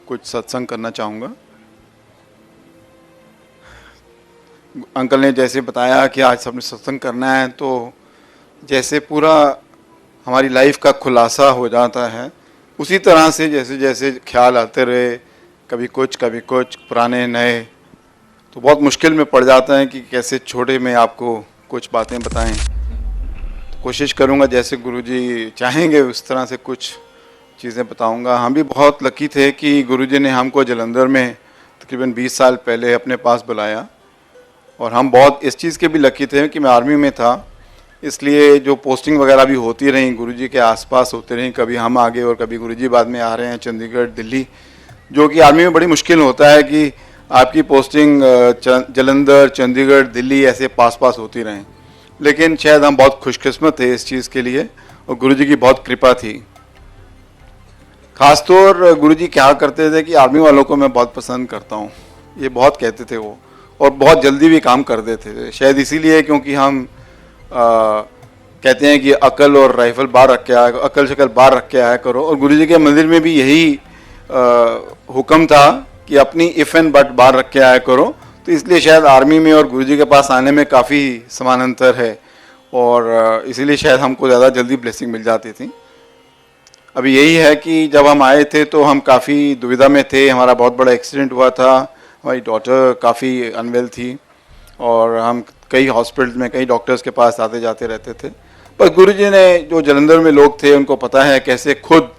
कुछ सत्संग करना चाहूँगा। अंकल ने जैसे बताया कि आज सबने सत्संग करना है, तो जैसे पूरा हमारी लाइफ का खुलासा हो जाता है, उसी तरह से जैसे जैसे ख्याल आते रहे, कभी कुछ पुराने नए, तो बहुत मुश्किल में पड़ जाता है कि कैसे छोटे में आपको कुछ बातें बताएं। तो कोशिश करूंगा जैसे गुरुजी चाहेंगे उस तरह से कुछ चीज़ें बताऊंगा। हम भी बहुत लकी थे कि गुरुजी ने हमको जलंधर में तकरीबन 20 साल पहले अपने पास बुलाया, और हम बहुत इस चीज़ के भी लकी थे कि मैं आर्मी में था, इसलिए जो पोस्टिंग वगैरह भी होती रही गुरुजी के आसपास होती रही, कभी हम आगे और कभी गुरुजी बाद में आ रहे हैं चंडीगढ़ दिल्ली, जो कि आर्मी में बड़ी मुश्किल होता है कि आपकी पोस्टिंग जलंधर चंडीगढ़ दिल्ली ऐसे पास पास होती रहें। लेकिन शायद हम बहुत खुशकिस्मत थे इस चीज़ के लिए, और गुरुजी की बहुत कृपा थी। ख़ासतौर गुरुजी क्या करते थे कि आर्मी वालों को मैं बहुत पसंद करता हूँ, ये बहुत कहते थे वो, और बहुत जल्दी भी काम कर देते थे। शायद इसीलिए क्योंकि हम कहते हैं कि अकल और राइफल बाहर रख के आया, अकल शक्ल बाहर रख के आया करो, और गुरुजी के मंदिर में भी यही हुक्म था कि अपनी इफ़ एंड बट बाहर रख के आया करो। तो इसलिए शायद आर्मी में और गुरुजी के पास आने में काफ़ी समानांतर है, और इसीलिए शायद हमको ज़्यादा जल्दी ब्लेसिंग मिल जाती थी। अभी यही है कि जब हम आए थे तो हम काफ़ी दुविधा में थे, हमारा बहुत बड़ा एक्सीडेंट हुआ था, हमारी डॉटर काफ़ी अनवेल थी, और हम कई हॉस्पिटल में कई डॉक्टर्स के पास आते जाते रहते थे। पर गुरुजी ने, जो जलंधर में लोग थे उनको पता है कैसे खुद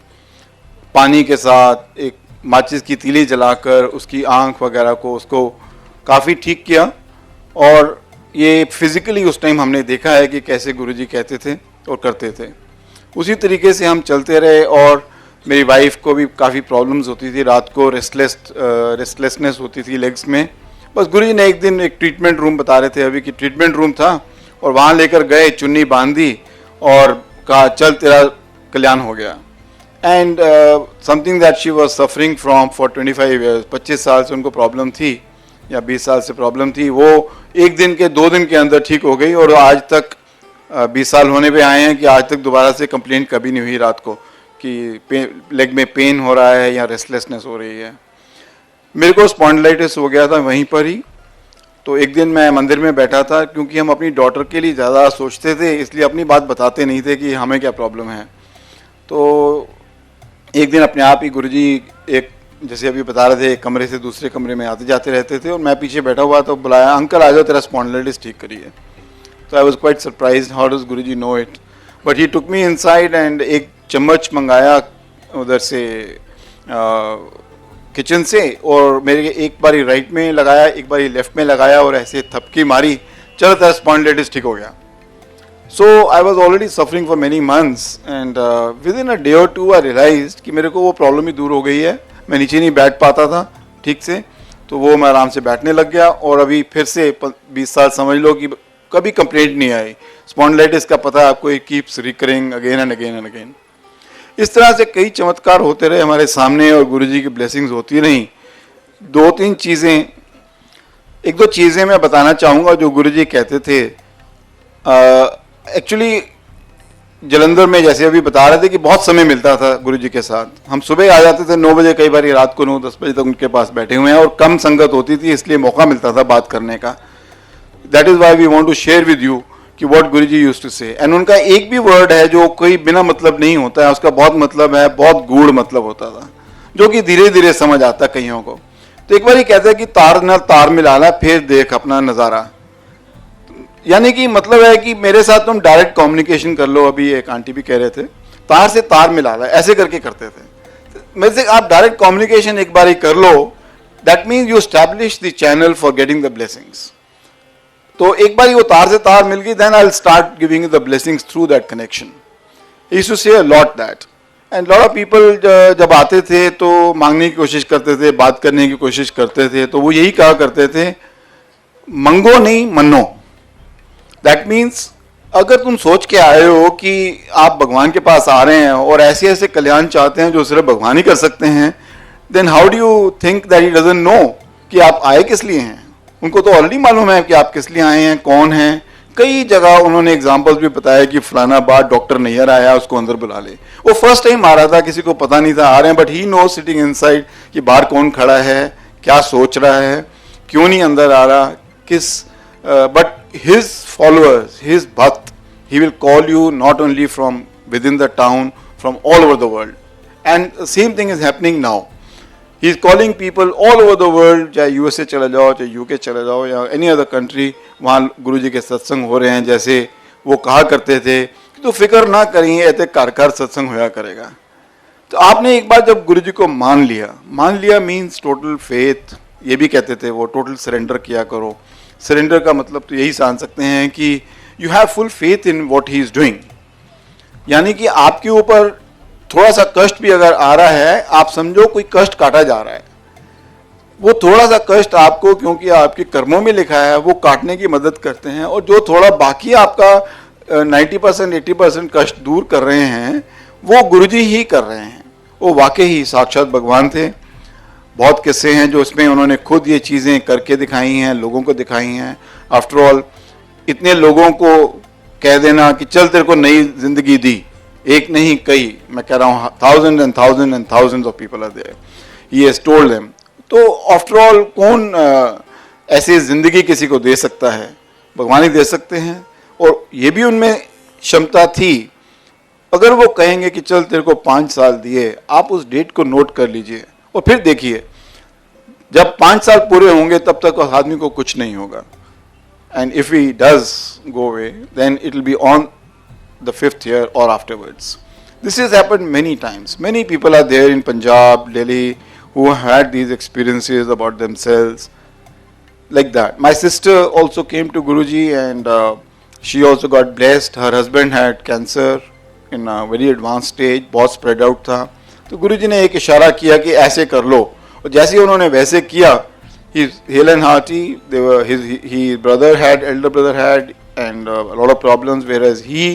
पानी के साथ एक माचिस की तीली जलाकर उसकी आँख वगैरह को उसको काफ़ी ठीक किया, और ये फिज़िकली उस टाइम हमने देखा है कि कैसे गुरुजी कहते थे और करते थे। उसी तरीके से हम चलते रहे, और मेरी वाइफ को भी काफ़ी प्रॉब्लम्स होती थी, रात को रेस्टलेसनेस होती थी लेग्स में। बस गुरुजी ने एक दिन एक ट्रीटमेंट रूम बता रहे थे अभी कि ट्रीटमेंट रूम था, और वहाँ लेकर गए, चुन्नी बांधी और कहा चल तेरा कल्याण हो गया। And something that she was suffering from for 25 years, 25 साल से उनको प्रॉब्लम थी या 20 साल से प्रॉब्लम थी, वो एक दिन के 2 दिन के अंदर ठीक हो गई, और आज तक 20 साल होने पे आए हैं कि आज तक दोबारा से कंप्लेंट कभी नहीं हुई रात को कि लेग में पेन हो रहा है या रेस्टलेसनेस हो रही है। मेरे को स्पॉन्डिलाइटिस हो गया था वहीं पर ही। तो एक दिन मैं मंदिर में बैठा था, क्योंकि हम अपनी डॉटर के लिए ज़्यादा सोचते थे, इसलिए अपनी बात बताते नहीं थे कि हमें क्या प्रॉब्लम है। तो एक दिन अपने आप ही गुरुजी एक, जैसे अभी बता रहे थे, एक कमरे से दूसरे कमरे में आते जाते रहते थे, और मैं पीछे बैठा हुआ, तो बुलाया, अंकल आ जाओ तेरा स्पॉन्डिलाइटिस ठीक करिए। तो I was quite surprise, how does Guruji know it, but he took me inside and एक चम्मच मंगाया उधर से किचन से, और मेरे एक बारी राइट में लगाया, एक बारी लेफ्ट में लगाया, और ऐसे थपकी मारी, चलो तेरा स्पॉन्डिलाइटिस ठीक हो गया। So I was already suffering for many months, and within a day और 2 आई रियलाइज्ड कि मेरे को वो प्रॉब्लम ही दूर हो गई है। मैं नीचे नहीं बैठ पाता था ठीक से, तो वो मैं आराम से बैठने लग गया, और अभी फिर से 20 साल समझ लो कि कभी कंप्लेंट नहीं आई। स्पॉन्डिलाइटिस का पता है आपको, it keeps recurring again and again and again. इस तरह से कई चमत्कार होते रहे हमारे सामने, और गुरुजी की ब्लेसिंग्स होती रहीं। 2-3 चीज़ें, 1-2 चीज़ें मैं बताना चाहूँगा जो गुरुजी कहते थे। एक्चुअली जलंधर में जैसे अभी बता रहे थे कि बहुत समय मिलता था गुरुजी के साथ। हम सुबह आ जाते थे 9 बजे, कई बार रात को 9-10 बजे तक उनके पास बैठे हुए हैं, और कम संगत होती थी, इसलिए मौका मिलता था बात करने का। That is why we want to share with you कि what Guruji used to say. And उनका एक भी वर्ड है जो कोई बिना मतलब नहीं होता है, उसका बहुत मतलब है, बहुत गूढ़ मतलब होता था, जो कि धीरे धीरे समझ आता कईयों को। तो एक बार ही कहते हैं कि तार न तार मिलाना, फिर देख अपना नज़ारा। यानी कि मतलब है कि मेरे साथ तुम डायरेक्ट कम्युनिकेशन कर लो। अभी एक आंटी भी कह रहे थे तार से तार मिलाना, ऐसे करके करते थे। मेरे से आप डायरेक्ट कम्युनिकेशन एक बार ही कर लो, that means you establish the channel for getting the blessings. तो एक बार वो तार से तार मिल गई, then I will start giving the blessings through that connection. He used to say a lot that, and lot of people जब आते थे तो मांगने की कोशिश करते थे, बात करने की कोशिश करते थे, तो वो यही कहा करते थे, मंगो नहीं मनो। दैट मीन्स अगर तुम सोच के आए हो कि आप भगवान के पास आ रहे हैं और ऐसे ऐसे कल्याण चाहते हैं जो सिर्फ भगवान ही कर सकते हैं, then how do you think that he doesn't know कि आप आए किस लिए हैं। उनको तो ऑलरेडी मालूम है कि आप किस लिए आए हैं, कौन हैं, कई जगह उन्होंने एग्जाम्पल्स भी बताया कि फलाना बार डॉक्टर नैयर आया, उसको अंदर बुला ले। वो फर्स्ट टाइम आ रहा था, किसी को पता नहीं था आ रहे हैं, but he no sitting inside कि बाहर कौन खड़ा है, क्या सोच रहा है, क्यों नहीं अंदर आ रहा, किस बट हिज फॉलोअर्स, हिज भक्त, he will call you not only from with in the town, from all over the world. And same thing is happening now. He is calling people all over the world, चाहे USA चले जाओ, चाहे UK चले जाओ, या any other country, वहाँ गुरुजी के सत्संग हो रहे हैं। जैसे वो कहा करते थे कि तो फिक्र ना करिए, ऐसे कार सत्संग होया करेगा। तो आपने एक बार जब गुरुजी को मान लिया मीन्स टोटल फेथ, ये भी कहते थे वो, टोटल सरेंडर किया करो। सरेंडर का मतलब तो यही जान सकते हैं कि you have full faith in what he is doing. यानी कि आपके ऊपर थोड़ा सा कष्ट भी अगर आ रहा है, आप समझो कोई कष्ट काटा जा रहा है, वो थोड़ा सा कष्ट आपको, क्योंकि आपके कर्मों में लिखा है, वो काटने की मदद करते हैं। और जो थोड़ा बाकी आपका 90% 80% कष्ट दूर कर रहे हैं, वो गुरुजी ही कर रहे हैं। वो वाकई ही साक्षात भगवान थे। बहुत किस्से हैं जो इसमें उन्होंने खुद ये चीज़ें करके दिखाई हैं, लोगों को दिखाई हैं। आफ्टर ऑल इतने लोगों को कह देना कि चल तेरे को नई जिंदगी दी, एक नहीं कई, मैं कह रहा हूँ thousand and thousand and thousands of people are there, he has told them. तो आफ्टर ऑल कौन ऐसी जिंदगी किसी को दे सकता है? भगवान ही दे सकते हैं। और ये भी उनमें क्षमता थी, अगर वो कहेंगे कि चल तेरे को 5 साल दिए, आप उस डेट को नोट कर लीजिए और फिर देखिए जब 5 साल पूरे होंगे तब तक उस आदमी को कुछ नहीं होगा। And if he does go away then it will be on the 5th year or afterwards. This has happened many times. Many people are there in Punjab, Delhi, who had these experiences about themselves like that. My sister also came to Guruji and she also got blessed. Her husband had cancer in a very advanced stage, बहुत spread out था। तो गुरुजी ने एक इशारा किया कि ऐसे कर लो, और जैसे ही उन्होंने वैसे किया, he's hale and hearty. They were his brother had, elder brother had, and a lot of problems, whereas he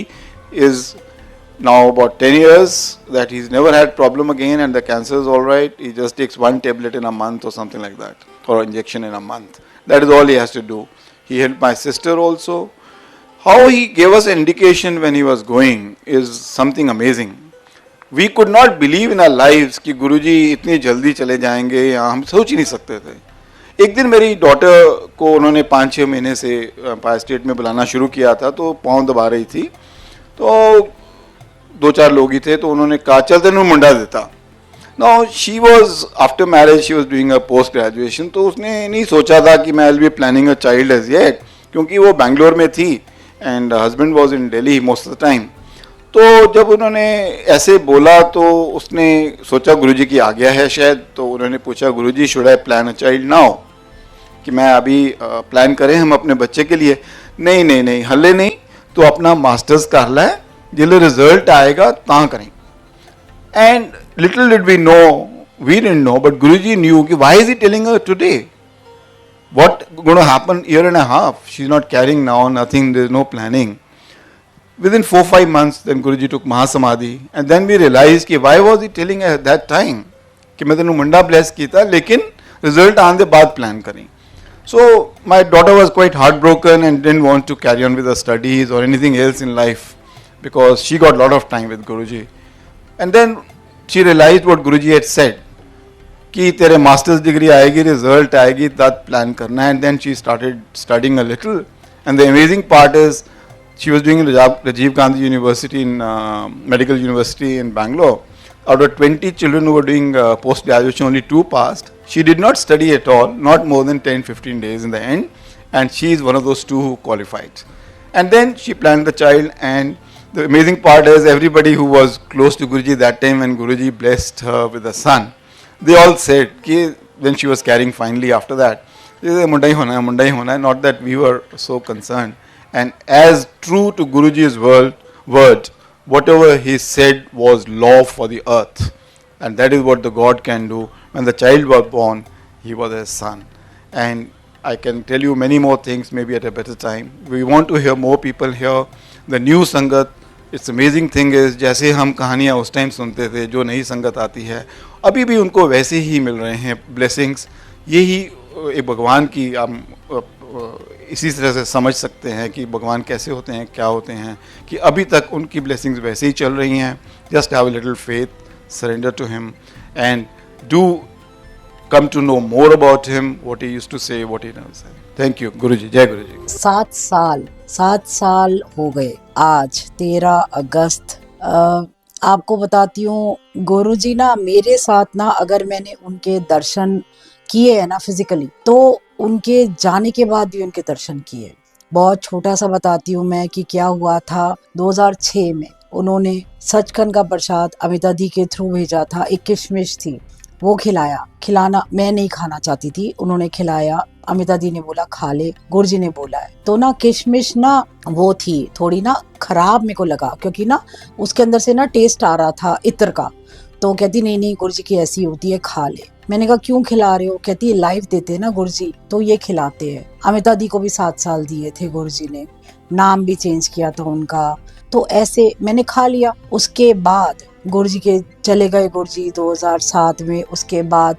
is now about 10 years that he's never had problem again, and the cancer is all right. He just takes 1 tablet in a month or something like that, or injection in a month. That is all he has to do. He helped my sister also. How he gave us an indication when he was going is something amazing. We could not believe in our lives कि गुरुजी इतनी जल्दी चले जाएंगे, या हम सोच ही नहीं सकते थे। एक दिन मेरी डॉटर को उन्होंने 5-6 महीने से एम्पायर स्टेट में बुलाना शुरू किया था, तो पाँव दबा रही थी, तो 2-4 लोग ही थे, तो उन्होंने कहा चल तेनू मुंडा देता। Now she was after marriage, she was doing a post graduation, तो उसने नहीं सोचा था कि मैं will be planning a child as yet, क्योंकि वो बैंगलोर में थी and husband was in Delhi most of the time. तो जब उन्होंने ऐसे बोला तो उसने सोचा गुरुजी की आ गया है शायद, तो उन्होंने पूछा Guruji should I plan a child now, कि मैं अभी प्लान करें हम अपने बच्चे के लिए? नहीं नहीं नहीं, हल्ले नहीं, तो अपना मास्टर्स कर लै, जिले रिजल्ट आएगा ता करें। And little did we know, we didn't know, but Guruji knew कि why is he telling her today, what gonna happen year and a half, she is not carrying now, nothing, there is no planning. Within 4-5 months, then Guruji took Mahasamadhi, and then we realized कि why was he telling at that time कि मैं तेनू मुंडा bless कीता, लेकिन result आने के बाद plan करें। So my daughter was quite heartbroken and didn't want to carry on with her studies or anything else in life because she got a lot of time with Guruji. And then she realized what Guruji had said कि तेरे master's degree आएगी, result आएगी, तब plan करना, and then she started studying a little. And the amazing part is she was doing in Rajiv Gandhi University in Medical University in Bangalore. Out of 20 children who were doing post graduation, only 2 passed. She did not study at all, not more than 10-15 days in the end, and she is one of those 2 who qualified. And then she planned the child, and the amazing part is everybody who was close to Guruji that time when Guruji blessed her with a son, they all said कि when she was carrying finally after that, मुंडा ही होना है, not that we were so concerned. And as true to Guruji's word, whatever he said was law for the earth. And that is what the God can do. When the child was born, he was his son. And I can tell you many more things maybe at a better time. We want to hear more people here. The new Sangat, it's amazing thing is, जैसे हम कहानियाँ उस time सुनते थे, जो नई संगत आती है, अभी भी उनको वैसे ही मिल रहे हैं ब्लेसिंग्स। यही एक भगवान की इसी तरह से समझ सकते हैं कि भगवान कैसे होते हैं, क्या होते हैं, कि अभी तक उनकी ब्लेसिंग्स वैसे ही चल रही हैं. Just have a little faith, surrender to him and do come to know more about him, what he used to say, what he never said. Thank you, Guruji. Jai Guruji. 7 साल हो गए आज 13 अगस्त. आपको बताती हूँ गुरुजी ना मेरे साथ ना, अगर मैंने उनके दर्शन किए हैं ना फिजिकली, तो उनके जाने के बाद भी उनके दर्शन किए. बहुत छोटा सा बताती हूँ मैं कि क्या हुआ था. 2006 में उन्होंने सचखंड का प्रसाद अमिता दी के थ्रू भेजा था. एक किशमिश थी, वो खिलाना मैं नहीं खाना चाहती थी, उन्होंने खिलाया. अमिता दी ने बोला खा ले, गुरुजी ने बोला है. तो ना किशमिश ना वो थी थोड़ी ना खराब मेरे को लगा, क्योंकि ना उसके अंदर से ना टेस्ट आ रहा था इत्र का. तो कहती नहीं नहीं गुरुजी की ऐसी होती है, खा ले. मैंने कहा क्यों खिला रहे हो? कहती है लाइफ देते हैं ना गुरुजी, तो ये खिलाते हैं. अमिता दी को भी 7 साल दिए थे गुरुजी ने, नाम भी चेंज किया था उनका. तो ऐसे मैंने खा लिया. उसके बाद गुरुजी के चले गए गुरुजी 2007 में. उसके बाद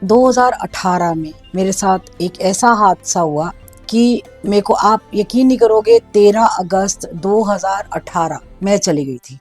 2018 में मेरे साथ एक ऐसा हादसा हुआ कि मेरे को, आप यकीन नहीं करोगे, 13 अगस्त 2018 मैं चली गई थी.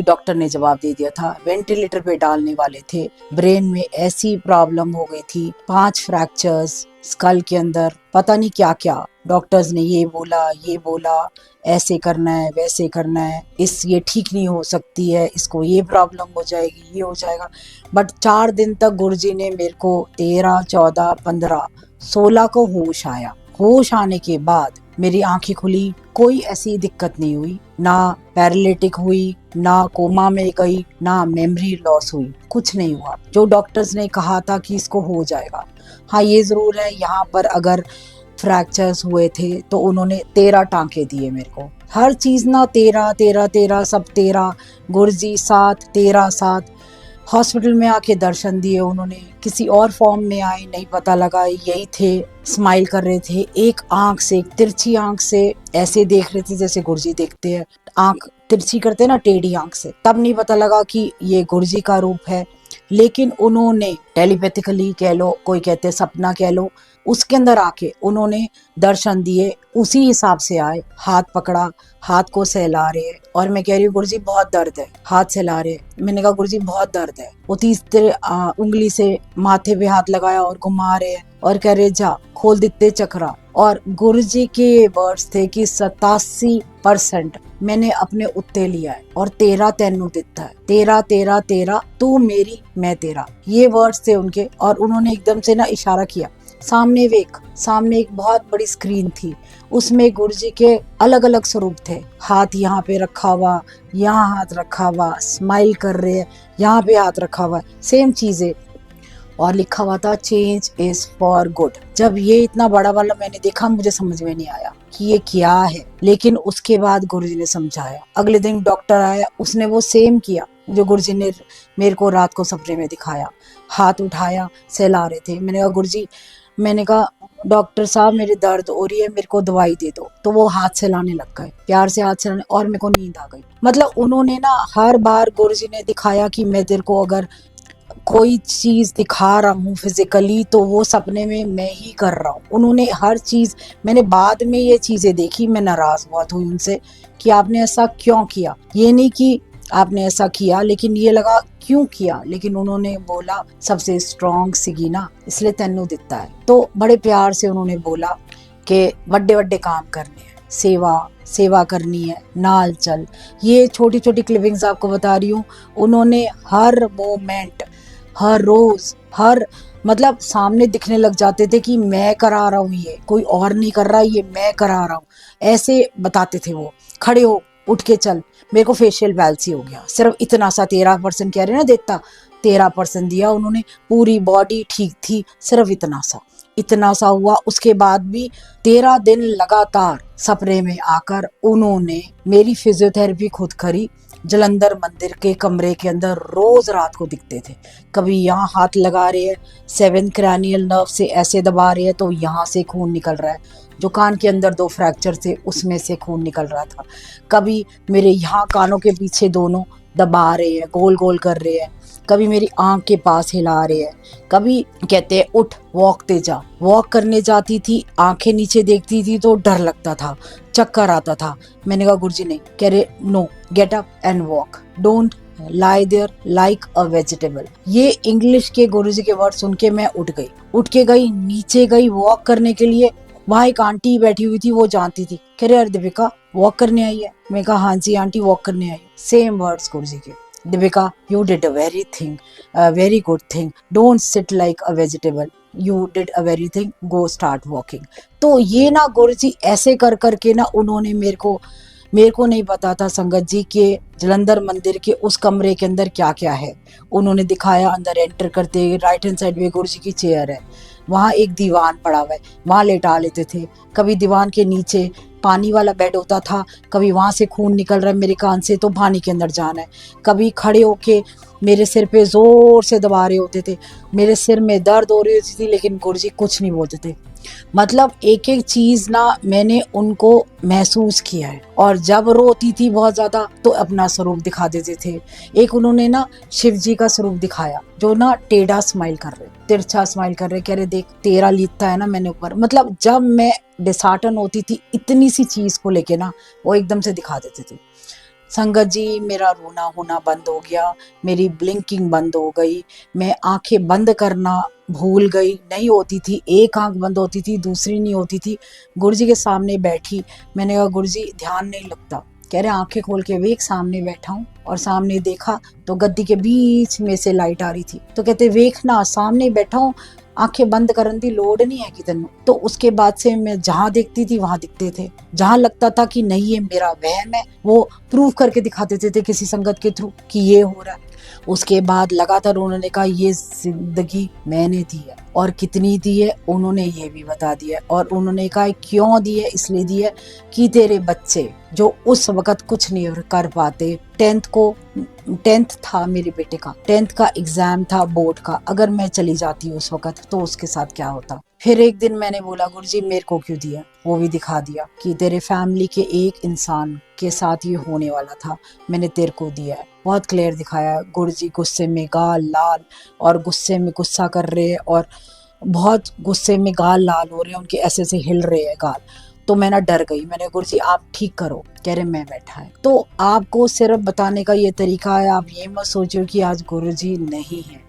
डॉक्टर ने जवाब दे दिया था, वेंटिलेटर पे डालने वाले थे. ब्रेन में ऐसी प्रॉब्लम हो गई थी, 5 फ्रैक्चर्स स्कल के अंदर, पता नहीं क्या क्या. डॉक्टर्स ने ये बोला ऐसे करना है, वैसे करना है, ये ठीक नहीं हो सकती है, इसको ये प्रॉब्लम हो जाएगी, ये हो जाएगा. बट 4 दिन तक गुरुजी ने मेरे को 13, 14, 15, 16 को होश आया. होश आने के बाद मेरी आंखें खुली, कोई ऐसी दिक्कत नहीं हुई, ना पैरालिटिक हुई, ना कोमा में गई, ना मेमोरी लॉस हुई, कुछ नहीं हुआ. जो डॉक्टर्स ने कहा था कि इसको हो जाएगा. हाँ ये जरूर है, यहाँ पर अगर फ्रैक्चर्स हुए थे तो उन्होंने 13 टांके दिए मेरे को. हर चीज ना 13 13 13 सब 13. गुरुजी 7 13 7. हॉस्पिटल में आके दर्शन दिए उन्होंने, किसी और फॉर्म में आए नहीं पता लगा, यही थे. स्माइल कर रहे थे, एक आंख से, एक तिरछी आंख से ऐसे देख रहे थे जैसे गुरुजी देखते हैं. आंख तिरछी करते ना, टेढ़ी आंख से. तब नहीं पता लगा कि ये गुरुजी का रूप है. लेकिन उन्होंने टेलीपैथिकली कह लो, कोई कहते सपना कह लो, उसके अंदर आके उन्होंने दर्शन दिए. उसी हिसाब से आए, हाथ पकड़ा, हाथ को सहला रहे हैं. और मैं कह रही हूँ गुरुजी बहुत दर्द है, हाथ सहला रहे. मैंने कहा गुरुजी बहुत दर्द है. वो तीसरे उंगली से माथे पे हाथ लगाया और घुमा रहे हैं और कह रहे जा खोल देते चक्रा. और गुरुजी के वर्ड्स थे कि 87% मैंने अपने उत्ते लिया है और 13 तेनू दिता है. 13 13 13, तू मेरी मैं तेरा, ये वर्ड्स थे उनके. और उन्होंने एकदम से ना इशारा किया. सामने एक बहुत बड़ी स्क्रीन थी, उसमें गुरुजी के अलग अलग स्वरूप थे. हाथ यहाँ पे रखा हुआ, यहाँ हाथ रखा हुआ, स्माइल कर रहे हैं, यहाँ पे हाथ रखा हुआ, सेम चीजें. और लिखा हुआ था चेंज इज फॉर गुड. जब ये इतना बड़ा वाला मैंने देखा, मुझे समझ में नहीं आया कि ये क्या है. लेकिन उसके बाद गुरुजी ने समझाया. अगले दिन डॉक्टर आया, उसने वो सेम किया जो गुरुजी ने मेरे को रात को सपने में दिखाया. हाथ उठाया, सहला रहे थे. मैंने कहा गुरुजी, मैंने कहा डॉक्टर साहब मेरे दर्द हो रही है, मेरे को दवाई दे दो. तो वो हाथ सहलाने लग गए, प्यार से हाथ सहलाने, और मेरे को नींद आ गई. मतलब उन्होंने ना हर बार गुरुजी ने दिखाया कि मैं तेरे को अगर कोई चीज दिखा रहा हूँ फिजिकली, तो वो सपने में मैं ही कर रहा हूँ. उन्होंने हर चीज, मैंने बाद में ये चीजें देखी, मैं नाराज बहुत हुई उनसे कि आपने ऐसा क्यों किया. ये नहीं कि आपने ऐसा किया, लेकिन ये लगा क्यों किया. लेकिन उन्होंने बोला सबसे स्ट्रॉन्ग सिगीना, इसलिए तेनू दिता है. तो बड़े प्यार से उन्होंने बोला कि बड़े बड़े काम करने हैं, सेवा करनी है, नाल चल. ये छोटी छोटी क्लिपिंग्स आपको बता रही हूँ. उन्होंने हर मोमेंट, हर रोज, हर मतलब सामने दिखने लग जाते थे कि मैं करा रहा हूँ, ये कोई और नहीं कर रहा, ये मैं करा रहा हूँ, ऐसे बताते थे वो. खड़े हो, उठ के चल. मेरे को फेशियल वैल्सी हो गया, सिर्फ इतना सा. 13% कह रहे ना देता, 13% दिया उन्होंने. पूरी बॉडी ठीक थी, सिर्फ इतना सा हुआ. उसके बाद भी 13 दिन लगातार सपने में आकर उन्होंने मेरी फिजियोथेरेपी खुद करी. जलंधर मंदिर के कमरे के अंदर रोज रात को दिखते थे. कभी यहाँ हाथ लगा रहे हैं, 7 क्रैनियल नर्व से ऐसे दबा रहे हैं तो यहाँ से खून निकल रहा है. जो कान के अंदर 2 फ्रैक्चर थे उसमें से खून निकल रहा था. कभी मेरे यहाँ कानों के पीछे दोनों दबा रहे हैं, गोल गोल कर रहे हैं. कभी मेरी आंख के पास हिला रहे हैं, कभी कहते हैं उठ वॉक ते जा। वॉक करने जाती थी, आंखें नीचे देखती थी तो डर लगता था, चक्कर आता था। मैंने कहा गुरुजी नहीं। कह रहे no, get up and walk, don't lie there like a vegetable. ये इंग्लिश के गुरुजी के वर्ड सुन के मैं उठ के गई, नीचे गई वॉक करने के लिए। वहां एक आंटी बैठी हुई थी, वो जानती थी। कह रहे अरे दीपिका वॉक करने आई है। मैं कहा हाँ जी आंटी वॉक करने आई। सेम वर्ड्स गुरुजी के। Deepika you did a very good thing, don't sit like a vegetable, you did a very thing, go start walking. तो ये ना गुरुजी ऐसे कर करके ना उन्होंने मेरे को नहीं पता था संगत जी के जलंधर मंदिर के उस कमरे के अंदर क्या क्या है। उन्होंने दिखाया, अंदर एंटर करते राइट हैंड साइड में गुरुजी की चेयर है, वहाँ एक दीवान पड़ा हुआ है, वहाँ लेटा लेते थे। कभी दीवान के नीचे पानी वाला बेड होता था, कभी वहाँ से खून निकल रहा है मेरे कान से तो पानी के अंदर जाना है। कभी खड़े होके मेरे सिर पे जोर से दबा रहे होते थे, मेरे सिर में दर्द हो रही होती थी, लेकिन गुरुजी कुछ नहीं बोलते थे। मतलब एक एक चीज ना मैंने उनको महसूस किया है। और जब रोती थी बहुत ज्यादा तो अपना स्वरूप दिखा देते थे। एक उन्होंने ना शिव जी का स्वरूप दिखाया, जो ना टेढ़ा स्माइल कर रहे, तिरछा स्माइल कर रहे, कह रहे देख तेरा लिखता है ना मैंने ऊपर। मतलब जब मैं डिसहार्टन होती थी इतनी सी चीज को लेके ना वो एकदम से दिखा देते थे। संगत जी मेरा रोना होना बंद हो गया, मेरी ब्लिंकिंग बंद हो गई, मैं आंखें बंद करना भूल गई। नहीं होती थी, एक आंख बंद होती थी, दूसरी नहीं होती थी। गुरुजी के सामने बैठी, मैंने कहा गुरुजी ध्यान नहीं लगता। कह रहे आंखें खोल के वेख, सामने बैठा हूँ। और सामने देखा तो गद्दी के बीच में से लाइट आ रही थी। तो कहते वेख ना, सामने बैठा हूँ, आंखें बंद करन दी लोड नहीं है कि तेन। तो उसके बाद से मैं जहां देखती थी वहां दिखते थे। जहां लगता था कि नहीं ये मेरा वहम है, वो प्रूव करके दिखा देते थे किसी संगत के थ्रू कि ये हो रहा है। उसके बाद लगातार उन्होंने कहा ये जिंदगी मैंने दी है, और कितनी दी है उन्होंने ये भी बता दिया। और उन्होंने कहा क्यों दी है, इसलिए दी है कि तेरे बच्चे जो उस वक्त कुछ नहीं कर पाते, 10th था मेरे बेटे का, 10th का एग्जाम था बोर्ड का, अगर मैं चली जाती उस वक्त तो उसके साथ क्या होता। फिर एक दिन मैंने बोला गुरुजी मेरे को क्यों दिया, वो भी दिखा दिया कि तेरे फैमिली के एक इंसान के साथ ये होने वाला था, मैंने तेरे को दिया है। बहुत क्लियर दिखाया। गुरुजी गुस्से में गाल लाल, और गुस्से में गुस्सा कर रहे हैं, और बहुत गुस्से में गाल लाल हो रहे हैं, उनके ऐसे से हिल रहे हैं गाल। तो मैं ना डर गई, मैंने गुरुजी आप ठीक करो। कह रहे मैं बैठा है। तो आपको सिर्फ बताने का ये तरीका है, आप ये मत सोचो कि आज गुरुजी नहीं है,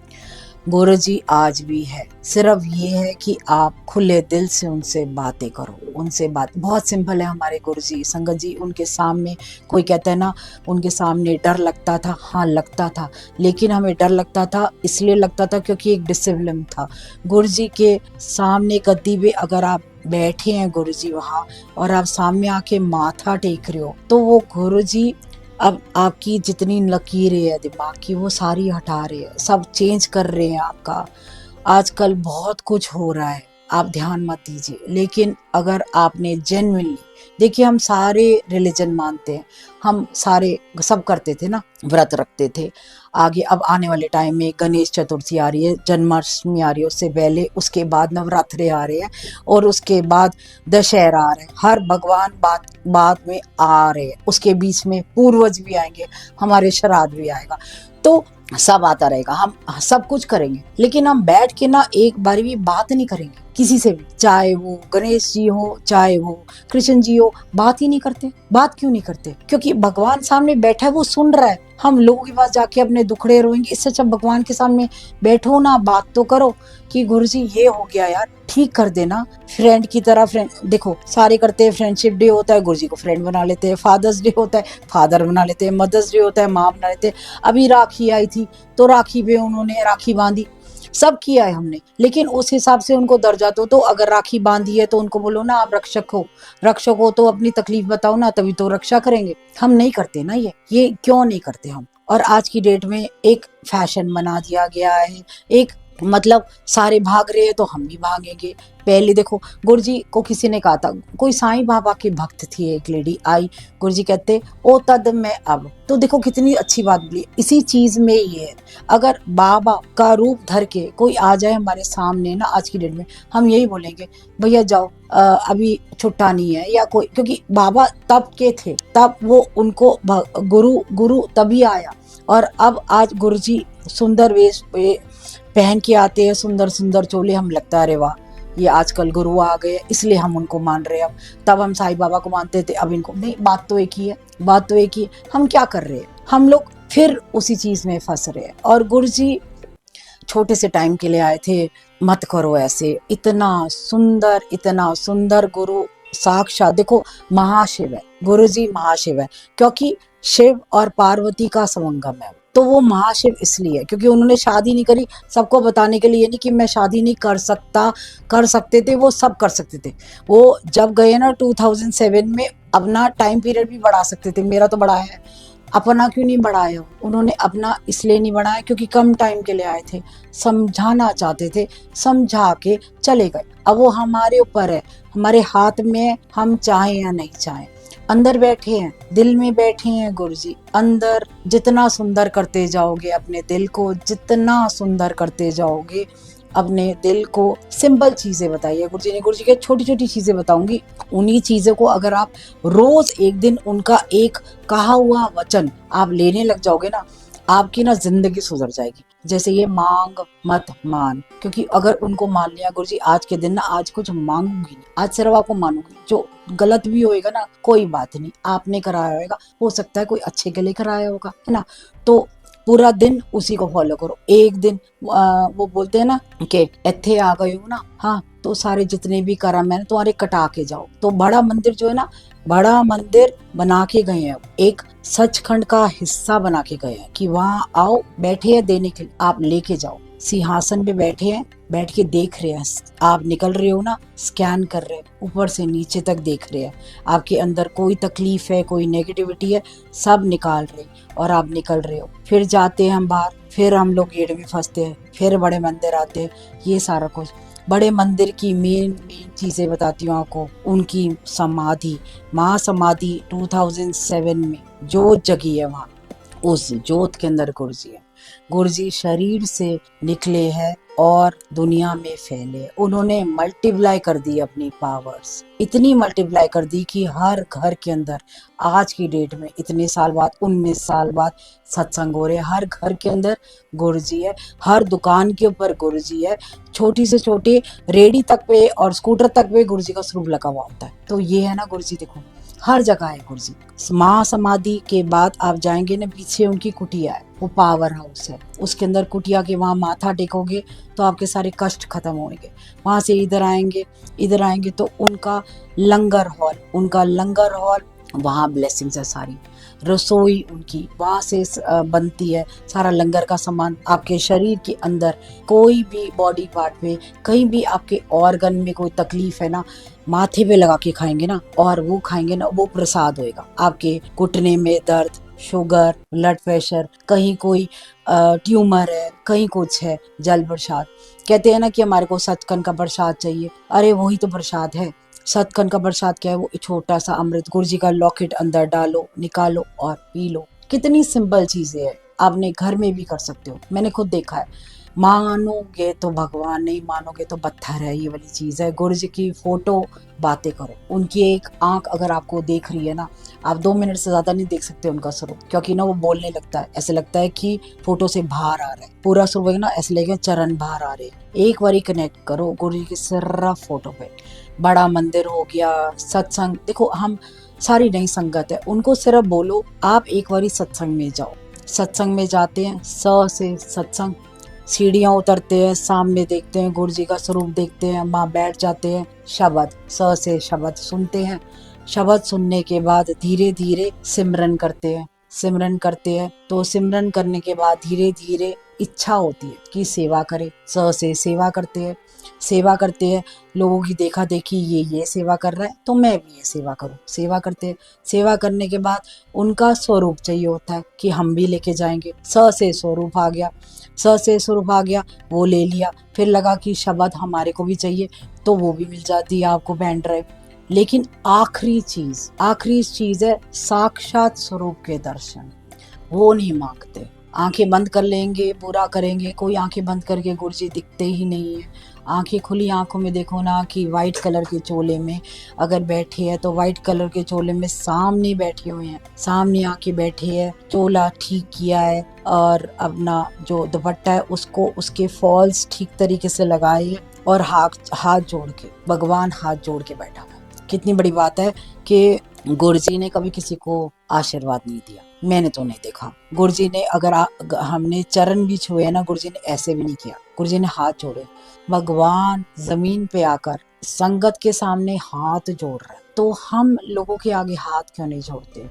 गुरुजी आज भी है। सिर्फ ये है कि आप खुले दिल से उनसे बातें करो, उनसे बात बहुत सिंपल है। हमारे गुरुजी संगत जी, उनके सामने कोई कहता है ना उनके सामने डर लगता था, हाँ लगता था, लेकिन हमें डर लगता था इसलिए लगता था क्योंकि एक डिसिप्लिन था। गुरुजी के सामने गद्दी पे अगर आप बैठे हैं गुरुजी वहाँ, और आप सामने आके माथा टेक रहे हो, तो वो गुरुजी अब आपकी जितनी लकीरें है दिमाग की वो सारी हटा रहे हैं, सब चेंज कर रहे हैं आपका। आजकल बहुत कुछ हो रहा है, आप ध्यान मत दीजिए। लेकिन अगर आपने जेन्युइनली, देखिए हम सारे रिलीजन मानते हैं, हम सारे सब करते थे ना, व्रत रखते थे। आगे अब आने वाले टाइम में गणेश चतुर्थी आ रही है, जन्माष्टमी आ रही है, उससे पहले उसके बाद नवरात्रे आ रहे हैं, और उसके बाद दशहरा आ रहा है। हर भगवान बाद में आ रहे हैं, उसके बीच में पूर्वज भी आएंगे, हमारे श्राद्ध भी आएगा, तो सब आता रहेगा। हम सब कुछ करेंगे, लेकिन हम बैठ के ना एक बार भी बात नहीं करेंगे किसी से भी, चाहे वो गणेश जी हो चाहे वो कृष्ण जी हो, बात ही नहीं करते। बात क्यों नहीं करते? क्योंकि भगवान सामने बैठा है, वो सुन रहा है। हम लोगों के पास जाके अपने दुखड़े रोएंगे, इससे अच्छा भगवान के सामने बैठो ना, बात तो करो कि गुरुजी ये हो गया यार, ठीक कर देना। फ्रेंड की तरह, फ्रेंड देखो सारे करते हैं, फ्रेंडशिप डे होता है गुरुजी को फ्रेंड बना लेते हैं, फादर्स डे होता है फादर बना लेते हैं, मदर्स डे होता है माँ बना लेते हैं। अभी राखी आई थी तो राखी पे उन्होंने राखी बांधी, सब किया है हमने, लेकिन उस हिसाब से उनको दर्जा दो। तो अगर राखी बांधी है तो उनको बोलो ना आप रक्षक हो तो अपनी तकलीफ बताओ ना, तभी तो रक्षा करेंगे। हम नहीं करते ना, ये क्यों नहीं करते हम? और आज की डेट में एक फैशन बना दिया गया है, एक मतलब सारे भाग रहे हैं तो हम भी भागेंगे। पहले देखो गुरुजी को किसी ने कहा था, कोई साईं बाबा के भक्त थी, एक लेडी आई, गुरुजी कहते ओ तद मैं अब, तो देखो कितनी अच्छी बात बोली। इसी चीज में ये है, अगर बाबा का रूप धर के कोई आ जाए हमारे सामने ना आज की डेट में, हम यही बोलेंगे भैया जाओ, अभी छुट्टा नहीं है या कोई, क्योंकि बाबा तब के थे, तब वो उनको गुरु तभी आया। और अब आज गुरुजी सुंदर वेश पहन के आते हैं, सुंदर सुंदर चोले, हम लगता है अरे वाह ये आजकल गुरु आ गए इसलिए हम उनको मान रहे हैं। अब तब हम साईं बाबा को मानते थे, अब इनको नहीं। बात तो एक ही है, बात तो एक ही है। हम क्या कर रहे हैं, हम लोग फिर उसी चीज में फंस रहे हैं। और गुरुजी छोटे से टाइम के लिए आए थे, मत करो ऐसे। इतना सुंदर गुरु, साक्षात देखो महाशिव है गुरुजी, महाशिव है, क्योंकि शिव और पार्वती का संगम है। तो वो महाशिव इसलिए है क्योंकि उन्होंने शादी नहीं करी, सबको बताने के लिए नहीं कि मैं शादी नहीं कर सकता, कर सकते थे, वो सब कर सकते थे। वो जब गए ना 2007 में, अपना टाइम पीरियड भी बढ़ा सकते थे, मेरा तो बढ़ाया है, अपना क्यों नहीं बढ़ाया? उन्होंने अपना इसलिए नहीं बढ़ाया क्योंकि कम टाइम के लिए आए थे, समझाना चाहते थे, समझा के चले गए। अब वो हमारे ऊपर है, हमारे हाथ में, हम चाहें या नहीं चाहें। अंदर बैठे हैं, दिल में बैठे हैं गुरुजी। अंदर जितना सुंदर करते जाओगे अपने दिल को, जितना सुंदर करते जाओगे अपने दिल को, सिंपल चीजें बताइए गुरुजी ने, गुरुजी के छोटी छोटी चीजें बताऊंगी। उन्हीं चीजों को अगर आप रोज एक दिन उनका एक कहा हुआ वचन आप लेने लग जाओगे ना, आपकी ना जिंदगी सुधर जाएगी। जैसे ये मांग मत मान, क्योंकि अगर उनको मान लिया गुरुजी आज के दिन ना, आज कुछ मांगूंगी नहीं, आज सिर्फ आपको मानूंगी। जो गलत भी होएगा ना कोई बात नहीं, आपने कराया होगा, हो सकता है कोई अच्छे के लिए कराया होगा, है ना। तो पूरा दिन उसी को फॉलो करो। एक दिन वो बोलते हैं ना कि इत्थे आ गए हो ना, हाँ तो सारे जितने भी कर्म है तुम्हारे कटा के जाओ। तो बड़ा मंदिर जो है ना, बड़ा मंदिर बना के गए हैं, एक सचखंड का हिस्सा बना के गए हैं कि वहां आओ, बैठे हैं देने के लिए, आप लेके जाओ। सिंहासन पे बैठे हैं, बैठ के देख रहे हैं, आप निकल रहे हो ना, स्कैन कर रहे हैं, ऊपर से नीचे तक देख रहे हैं। आपके अंदर कोई तकलीफ है, कोई नेगेटिविटी है, सब निकाल रहे और आप निकल रहे हो। फिर जाते हैं हम बाहर, फिर हम लोग गेट में फंसते हैं, फिर बड़े मंदिर आते हैं। ये सारा कुछ बड़े मंदिर की मेन चीजें बताती हूँ आपको। उनकी समाधि, महासमाधि 2007 में जोत जगी है वहां, उस जोत के अंदर गुरुजी है। गुरुजी शरीर से निकले हैं और दुनिया में फैले। उन्होंने मल्टीप्लाई कर दी अपनी पावर्स, इतनी मल्टीप्लाई कर दी कि हर घर के अंदर आज की डेट में इतने साल बाद, 19 साल बाद सत्संग हो रहे हैं। हर घर के अंदर गुरुजी है, हर दुकान के ऊपर गुरुजी है, छोटी से छोटी रेडी तक पे और स्कूटर तक पे गुरुजी का स्वरूप लगा हुआ होता है। तो ये है ना गुरुजी, देखो हर जगह है गुरुजी। महासमाधि के बाद आप जाएंगे ना, पीछे उनकी कुटिया है, वो पावर हाउस है, उसके अंदर कुटिया के वहां माथा टेकोगे तो आपके सारे कष्ट खत्म होंगे। वहां से इधर आएंगे तो उनका लंगर हॉल, वहां ब्लेसिंग्स है सारी। रसोई उनकी वहां से बनती है, सारा लंगर का सामान। आपके शरीर के अंदर कोई भी बॉडी पार्ट पे, कहीं भी आपके ऑर्गन में कोई तकलीफ है ना, माथे पे लगा के खाएंगे ना, और वो खाएंगे ना, वो प्रसाद होएगा। आपके घुटने में दर्द, शुगर, ब्लड प्रेशर, कहीं कोई ट्यूमर है, कहीं कुछ है, जल प्रसाद। कहते हैं ना कि हमारे को सचखंड का प्रसाद चाहिए, अरे वही तो प्रसाद है। सचखंड का प्रसाद क्या है? वो छोटा सा अमृत, गुरुजी का लॉकेट अंदर डालो, निकालो और पी लो। कितनी सिंपल चीजें है, आपने घर में भी कर सकते हो, मैंने खुद देखा है। मानोगे तो भगवान, नहीं मानोगे तो पत्थर है, ये वाली चीज है। गुरुजी की फोटो बातें करो, उनकी एक आंख अगर आपको देख रही है ना, आप 2 मिनट से ज्यादा नहीं देख सकते उनका स्वरूप, क्योंकि ना वो बोलने लगता है, ऐसे लगता है कि फोटो से बाहर आ रहा है पूरा स्वरूप है ना, ऐसे लगे चरण बाहर आ रहे। एक बार कनेक्ट करो गुरुजी की सिर्फ फोटो पे। बड़ा मंदिर हो गया, सत्संग, देखो हम सारी नई संगत है, उनको सिर्फ बोलो आप एक बारी सत्संग में जाओ। सत्संग में जाते हैं, से सत्संग, सीढ़ियां उतरते हैं, सामने देखते हैं गुरुजी का स्वरूप, देखते हैं, माँ बैठ जाते हैं, शब्द से शब्द सुनते हैं। शब्द सुनने के बाद धीरे धीरे सिमरन करते हैं। तो सिमरन करने के बाद धीरे धीरे इच्छा होती है कि सेवा करें। से सेवा करते हैं, लोगों की देखा देखी, ये सेवा कर रहा है तो मैं भी ये सेवा करूं। सेवा करते हैं, सेवा करने के बाद उनका स्वरूप चाहिए होता है कि हम भी लेके जाएंगे। से स्वरूप आ गया, वो ले लिया। फिर लगा कि शब्द हमारे को भी चाहिए, तो वो भी मिल जाती है आपको, पेन ड्राइव। लेकिन आखिरी चीज है साक्षात स्वरूप के दर्शन। वो नहीं मांगते, आंखें बंद कर लेंगे, पूरा करेंगे, कोई आंखें बंद करके गुरुजी दिखते ही नहीं है। आंखें खुली आंखों में देखो ना कि वाइट कलर के चोले में अगर बैठे हैं तो वाइट कलर के चोले में सामने बैठे हुए हैं, सामने आके बैठे हैं, चोला ठीक किया है और अपना जो दुपट्टा है उसको उसके फॉल्स ठीक तरीके से लगाए और हाथ हाथ जोड़ के, भगवान हाथ जोड़ के बैठा हुआ है। कितनी बड़ी बात है कि गुरुजी ने कभी किसी को आशीर्वाद नहीं दिया, मैंने तो नहीं देखा। गुरुजी ने अगर हमने चरण भी छुए ना, गुरुजी ने ऐसे भी नहीं किया, गुरुजी ने हाथ जोड़े। भगवान जमीन पे आकर संगत के सामने हाथ जोड़ रहे हैं, तो हम लोगों के आगे हाथ क्यों नहीं जोड़ते?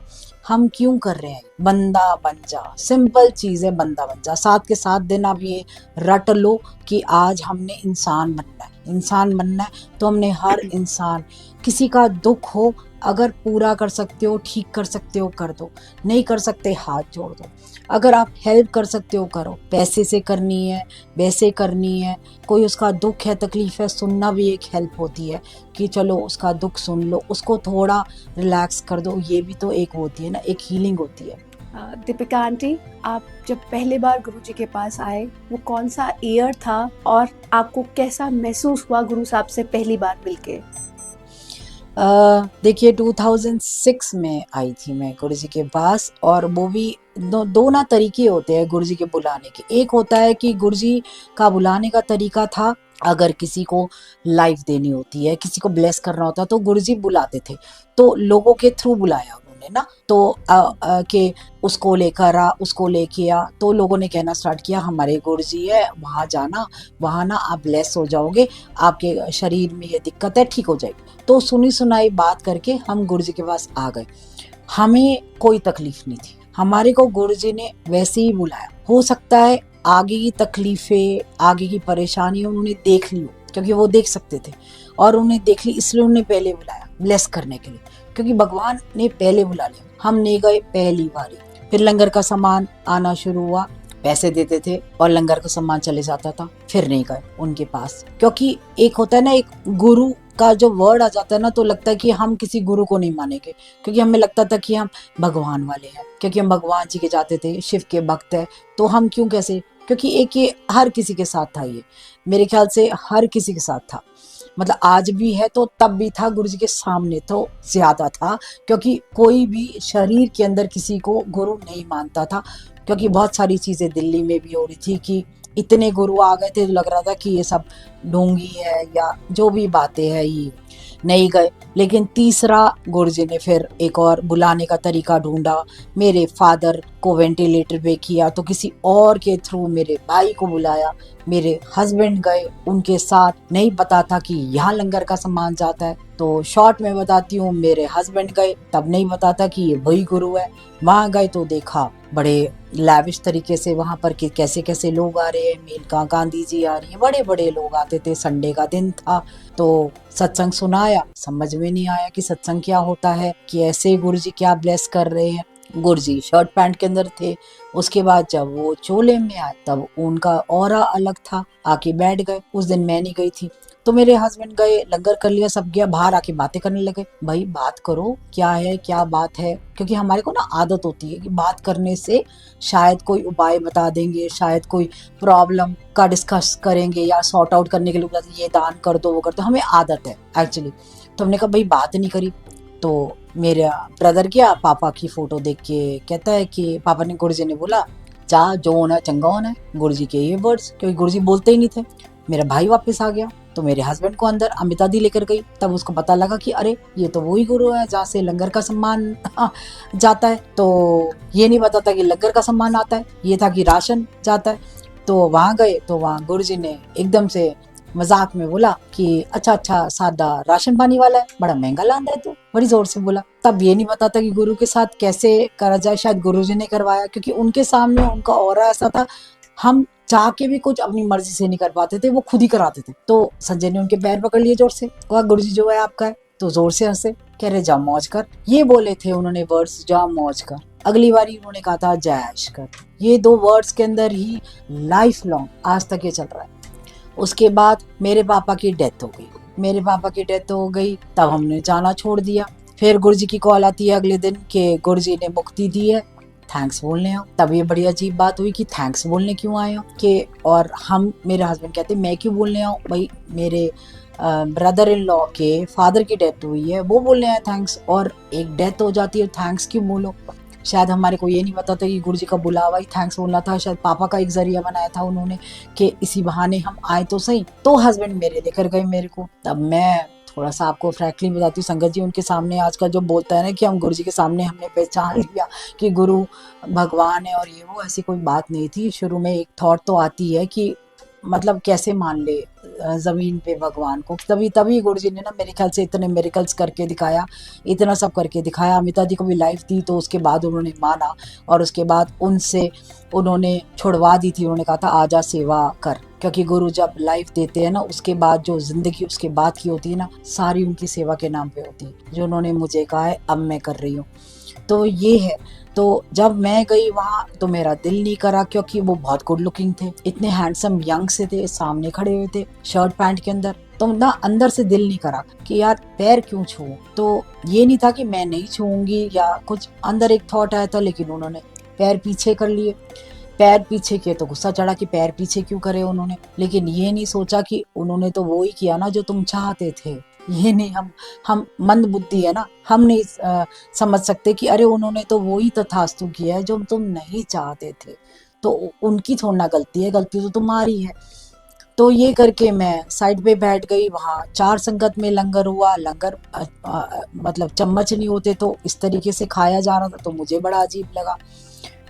हम क्यों कर रहे हैं? बंदा बन जा, सिंपल चीज है, बंदा बन जा। साथ के साथ दिन आप ये रट लो कि आज हमने इंसान बनना है। इंसान बनना है तो हमने हर इंसान, किसी का दुख हो अगर पूरा कर सकते हो, ठीक कर सकते हो, कर दो। नहीं कर सकते, हाथ जोड़ दो। अगर आप हेल्प कर सकते हो, करो। पैसे से करनी है, वैसे करनी है, कोई उसका दुख है, तकलीफ है, सुनना भी एक हेल्प होती है कि चलो उसका दुख सुन लो, उसको थोड़ा रिलैक्स कर दो। ये भी तो एक होती है ना, एक हीलिंग होती है। दीपिका आंटी, आप जब पहली बार गुरुजी के पास आए, वो कौन सा ईयर था और आपको कैसा महसूस हुआ गुरु साहब से पहली बार मिलके? देखिए 2006 में आई थी मैं गुरुजी के पास, और वो भी दो ना तरीके होते हैं गुरुजी के बुलाने के। एक होता है कि गुरुजी का बुलाने का तरीका था, अगर किसी को लाइफ देनी होती है, किसी को ब्लेस करना होता है तो गुरुजी बुलाते थे, तो लोगों के थ्रू बुलाया उन्होंने ना, तो कि उसको लेकर आ, उसको लेके आ, तो लोगों ने कहना स्टार्ट किया हमारे गुरुजी है, वहाँ जाना, वहाँ ना आप ब्लेस हो जाओगे, आपके शरीर में ये दिक्कत है, ठीक हो जाएगी। तो सुनी सुनाई बात करके हम गुरुजी के पास आ गए। हमें कोई तकलीफ नहीं थी, हमारे को गुरुजी ने वैसे ही बुलाया। हो सकता है आगे की तकलीफें, आगे की परेशानी उन्होंने देख ली हो, क्योंकि वो देख सकते थे, और उन्हें देख ली इसलिए उन्होंने पहले बुलाया ब्लेस करने के लिए, क्योंकि भगवान ने पहले बुला लिया। हम नहीं गए पहली बारी। फिर लंगर का सामान आना शुरू हुआ, पैसे देते थे और लंगर का सामान चले जाता था, फिर नहीं गए उनके पास। क्योंकि एक होता है ना, एक गुरु का जो वर्ड आ जाता है ना, तो लगता है कि हम किसी गुरु को नहीं मानेंगे, क्योंकि हमें लगता था कि हम भगवान वाले हैं, क्योंकि हम भगवान जी के जाते थे, शिव के भक्त है, तो हम क्यों कैसे, क्योंकि एक ये हर किसी के साथ था, ये मेरे ख्याल से हर किसी के साथ था। मतलब आज भी है तो तब भी था, गुरु जी के सामने तो ज्यादा था, क्योंकि कोई भी शरीर के अंदर किसी को गुरु नहीं मानता था। क्योंकि बहुत सारी चीजें दिल्ली में भी हो रही थी कि इतने गुरु आ गए थे, लग रहा था कि ये सब ढोंगी है या जो भी बातें हैं, ये नहीं गए। लेकिन तीसरा गुरुजी ने फिर एक और बुलाने का तरीका ढूंढा। मेरे फादर को वेंटिलेटर पे किया तो किसी और के थ्रू मेरे भाई को बुलाया, मेरे हस्बैंड गए, उनके साथ नहीं पता था कि यहाँ लंगर का सामान जाता है, तो शॉर्ट में बताती हूँ, मेरे हस्बैंड गए तब नहीं पता था कि ये वही गुरु है। वहां गए तो देखा बड़े लैविश तरीके से वहां पर कि कैसे कैसे लोग आ रहे हैं, मेनका गांधी जी आ रही है, बड़े बड़े लोग आते थे। संडे का दिन था तो सत्संग सुनाया, समझ में नहीं आया कि सत्संग क्या होता है, कि ऐसे गुरुजी क्या ब्लेस कर रहे हैं। गुरुजी शर्ट पैंट के अंदर थे। उसके बाद जब वो चोले में आए तब उनका ऑरा अलग था, आके बैठ गए। उस दिन मैं नहीं गई थी, तो मेरे हस्बैंड गए, लंगर कर लिया, सब गया, बाहर आके बातें करने लगे। भाई बात करो, क्या है, क्या बात है, क्योंकि हमारे को ना आदत होती है कि बात करने से शायद कोई उपाय बता देंगे, शायद कोई प्रॉब्लम का डिस्कस करेंगे या सॉर्ट आउट करने के लिए ये दान कर दो, वो कर दो, हमें आदत है एक्चुअली। तो हमने कहा भाई बात नहीं करी। तो मेरा ब्रदर गया, पापा की फोटो देख के कहता है कि पापा ने, गुरुजी ने बोला जा जो होना चंगा होना है, गुरुजी के ये वर्ड्स, क्योंकि गुरुजी बोलते ही नहीं थे। मेरा भाई वापस आ गया तो मेरे हस्बैंड को अंदर अमिता दी लेकर गई, तब उसको पता लगा कि अरे ये तो वही गुरु है जहाँ से लंगर का सम्मान जाता है। तो ये नहीं पता था कि लंगर का सम्मान आता है, ये था कि राशन जाता है। तो वहां गए तो वहां गुरुजी ने एकदम से मजाक में बोला कि अच्छा सादा राशन पानी वाला है, बड़ा महंगा लांदा है तू, बड़ी जोर से बोला। तब ये नहीं पता था कि गुरु के साथ कैसे करा जाए, शायद गुरुजी ने करवाया, क्योंकि उनके सामने उनका ऑरा ऐसा था, हम चाह के भी कुछ अपनी मर्जी से नहीं कर पाते थे, वो खुद ही कराते थे। तो संजय ने उनके पैर पकड़ लिए जोर से, कहा गुरुजी जो है आपका है, तो जोर से हंसे, कह रहे जा मौज कर। ये बोले थे उन्होंने वर्ड्स, जा मौज कर। अगली बारी उन्होंने कहा था जैश कर। ये दो वर्ड्स के अंदर ही लाइफ लॉन्ग आज तक ये चल रहा है। उसके बाद मेरे पापा की डेथ हो गई, तब हमने जाना छोड़ दिया। फिर गुरुजी की कॉल आती है अगले दिन कि गुरुजी ने मुक्ति दी है, थैंक्स बोलने आओ। तब ये बड़ी अजीब बात हुई कि थैंक्स बोलने क्यों आए हो कि, और हम, मेरे हस्बैंड कहते मैं क्यों बोलने आऊँ भाई, मेरे ब्रदर इन लॉ के फादर की डेथ हुई है, वो बोलने आए थैंक्स, और एक डेथ हो जाती है थैंक्स क्यों बोलो। शायद हमारे को ये नहीं पता था कि गुरुजी का बुलावा ही थैंक्स बोलना था, शायद पापा का एक जरिया बनाया था उन्होंने कि इसी बहाने हम आए तो सही। तो हस्बैंड मेरे लेकर गए मेरे को। तब मैं थोड़ा सा आपको फ्रैंकली बताती हूँ संगत जी, उनके सामने आजकल जो बोलता है ना कि हम गुरुजी के सामने हमने पहचान लिया कि गुरु भगवान है और ये वो, ऐसी कोई बात नहीं थी। शुरू में एक थॉट तो आती है कि मतलब कैसे मान ले जमीन पे भगवान को। तभी तभी गुरुजी ने ना मेरे ख्याल से इतने मिरेकल्स करके दिखाया, इतना सब करके दिखाया। अमिता जी को भी लाइफ दी तो उसके बाद उन्होंने माना, और उसके बाद उनसे उन्होंने छुड़वा दी थी। उन्होंने कहा था आजा सेवा कर, क्योंकि गुरु जब लाइफ देते हैं ना उसके बाद जो जिंदगी उसके बाद की होती है ना, सारी उनकी सेवा के नाम पे होती है। जो उन्होंने मुझे कहा है अब मैं कर रही हूँ। तो ये है। तो जब मैं गई वहाँ तो मेरा दिल नहीं करा, क्योंकि वो बहुत गुड लुकिंग थे, इतने हैंडसम यंग से थे, सामने खड़े हुए थे शर्ट पैंट के अंदर। तो ना अंदर से दिल नहीं करा कि यार पैर क्यों छूऊं। तो ये नहीं था कि मैं नहीं छूऊंगी या कुछ, अंदर एक थॉट आया था, लेकिन उन्होंने पैर पीछे कर लिए। पैर पीछे किए तो गुस्सा चढ़ा कि पैर पीछे क्यों करे उन्होंने, लेकिन ये नहीं सोचा कि उन्होंने तो वो ही किया ना जो तुम चाहते थे। ये नहीं, हम मंद बुद्धि है ना, हम नहीं समझ सकते कि अरे उन्होंने तो वो ही तथास्तु किया है जो तुम नहीं चाहते थे। तो उनकी थोड़ी ना गलती है, गलती तो तुम्हारी है। तो ये करके मैं साइड पे बैठ गई। वहाँ 4 संगत में लंगर हुआ। लंगर मतलब चम्मच नहीं होते तो इस तरीके से खाया जा रहा था, तो मुझे बड़ा अजीब लगा।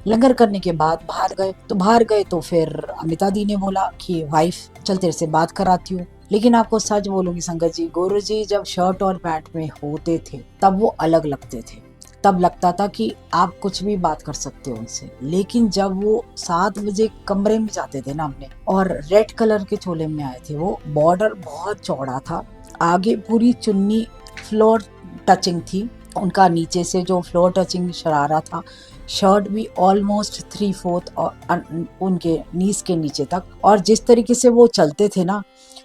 लंगर करने के बाद बाहर गए तो फिर अमिता दी ने बोला कि वाइफ चल तेरे से बात कराती हूँ। लेकिन आपको सच बोलूंगी संगत जी, गुरु जी जब शर्ट और पैंट में होते थे तब वो अलग लगते थे। तब लगता था कि आप कुछ भी बात कर सकते हो उनसे। लेकिन जब वो 7 बजे कमरे में जाते थे ना अपने, और रेड कलर के चोले में आए थे, वो बॉर्डर बहुत चौड़ा था, आगे पूरी चुन्नी फ्लोर टचिंग थी उनका, नीचे से जो फ्लोर टचिंग शरारा था, शर्ट भी ऑलमोस्ट 3/4 और उनके नीज के नीचे तक। और जिस तरीके से वो चलते थे ना,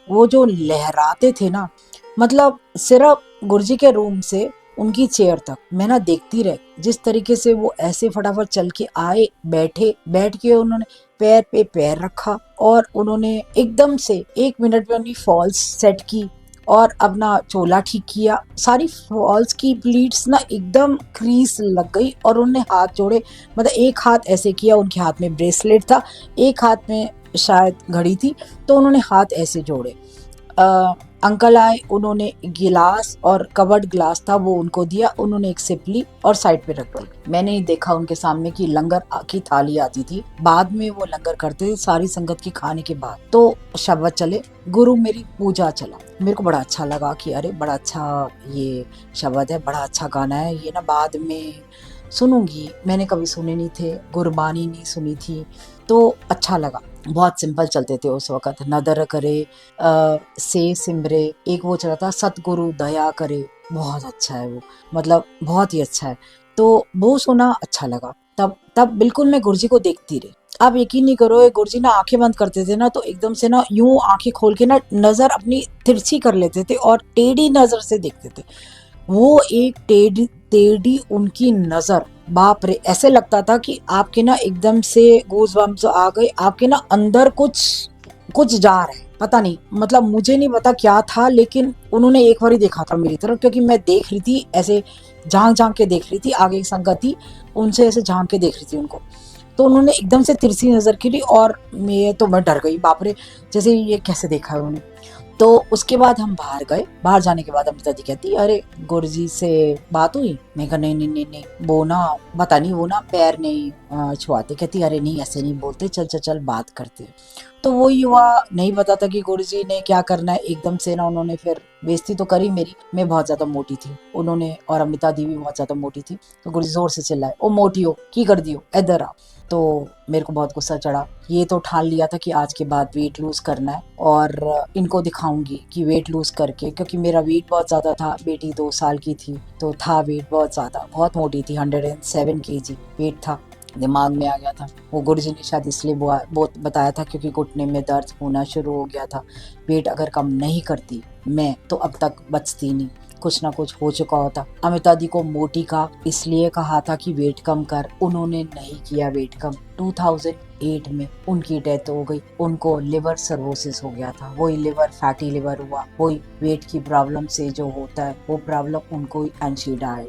वो जो लहराते थे ना, मतलब सिर्फ गुरुजी के रूम से उनकी चेयर तक मैं ना देखती रह, जिस तरीके से वो ऐसे फटाफट चल के आए, बैठ के उन्होंने पैर पे पैर रखा, और उन्होंने एकदम से 1 मिनट में उनकी फॉल्स सेट की और अपना चोला ठीक किया। सारी फॉल्स की प्लीट्स ना एकदम क्रीज लग गई, और उन्होंने हाथ जोड़े, मतलब एक हाथ ऐसे किया, उनके हाथ में ब्रेसलेट था, एक हाथ में शायद घड़ी थी, तो उन्होंने हाथ ऐसे जोड़े। अंकल आए, उन्होंने गिलास और कवर्ड ग्लास था वो उनको दिया, उन्होंने एक सिप ली और साइड पे रख दी। मैंने ही देखा उनके सामने कि लंगर की थाली आती थी, बाद में वो लंगर करते थे सारी संगत के खाने के बाद। तो शब्द चले, गुरु मेरी पूजा चला। मेरे को बड़ा अच्छा लगा कि अरे बड़ा अच्छा ये शब्द है, बड़ा अच्छा गाना है, ये ना बाद में सुनूंगी, मैंने कभी सुने नहीं थे, गुरबानी नहीं सुनी थी, तो अच्छा लगा। बहुत सिंपल चलते थे उस वक्त, नदर करे से सिमरे, एक वो चला था सतगुरु दया करे, बहुत अच्छा है वो, मतलब बहुत ही अच्छा है। तो वो सुना, अच्छा लगा। तब बिल्कुल मैं गुरुजी को देखती रही। आप यकीन नहीं करो, गुरुजी ना आंखें बंद करते थे ना, तो एकदम से ना यूं आंखें खोल के ना नजर अपनी तिरछी कर लेते थे और टेढ़ी नजर से देखते थे। वो एक टेढ़ी उनकी नजर, बाप रे, ऐसे लगता था कि आपके ना एकदम से गूज़बम्प्स आ गए, आपके ना अंदर कुछ जा रहा है, पता नहीं, मतलब मुझे नहीं पता क्या था, लेकिन उन्होंने एक बार ही देखा था मेरी तरफ, क्योंकि मैं देख रही थी ऐसे झांक के देख रही थी, आगे एक संगत थी उनसे ऐसे झांक के देख रही थी उनको। तो उन्होंने एकदम से तिरछी नजर की और मैं डर गई, बाप रे, जैसे ये कैसे देखा है उन्होंने। तो उसके बाद हम बाहर गए। बाहर जाने के बाद अमृता जी कहती अरे गुरुजी से बात हुई? मैं कहा नहीं, वो ना पता नहीं, वो ना पैर नहीं छुआते। कहती अरे नहीं ऐसे नहीं बोलते, चल बात करते। तो वो युवा नहीं पता था कि गुरुजी ने क्या करना है। एकदम से ना उन्होंने फिर बेइज्जती तो करी मेरी, मैं बहुत ज्यादा मोटी थी, उन्होंने और अमिता दी भी बहुत ज्यादा मोटी थी। तो गुरुजी जोर से चिल्लाए, ओ मोटी हो की कर दियो, इधर आ। तो मेरे को बहुत गुस्सा चढ़ा। ये तो ठान लिया था कि आज के बाद वेट लूज करना है और इनको दिखाऊंगी कि वेट लूज करके, क्योंकि मेरा वेट बहुत ज्यादा था, बेटी 2 साल की थी तो था वेट बहुत ज्यादा, बहुत मोटी थी, 107 kg वेट था, दिमाग में आ गया था। वो गुरुजी ने शायद इसलिए बहुत बताया था क्योंकि घुटने में दर्द होना शुरू हो गया था। वेट अगर कम नहीं करती मैं तो अब तक बचती नहीं। कुछ ना कुछ हो चुका होता। अमिता दी को मोटी का इसलिए कहा था कि वेट कम कर, उन्होंने नहीं किया वेट कम। 2008 में उनकी डेथ हो गई। उनको लिवर सर्रोसिस हो गया था, वही लिवर फैटी लिवर हुआ, वही वेट की प्रॉब्लम से जो होता है वो प्रॉब्लम उनको एंशीडा है।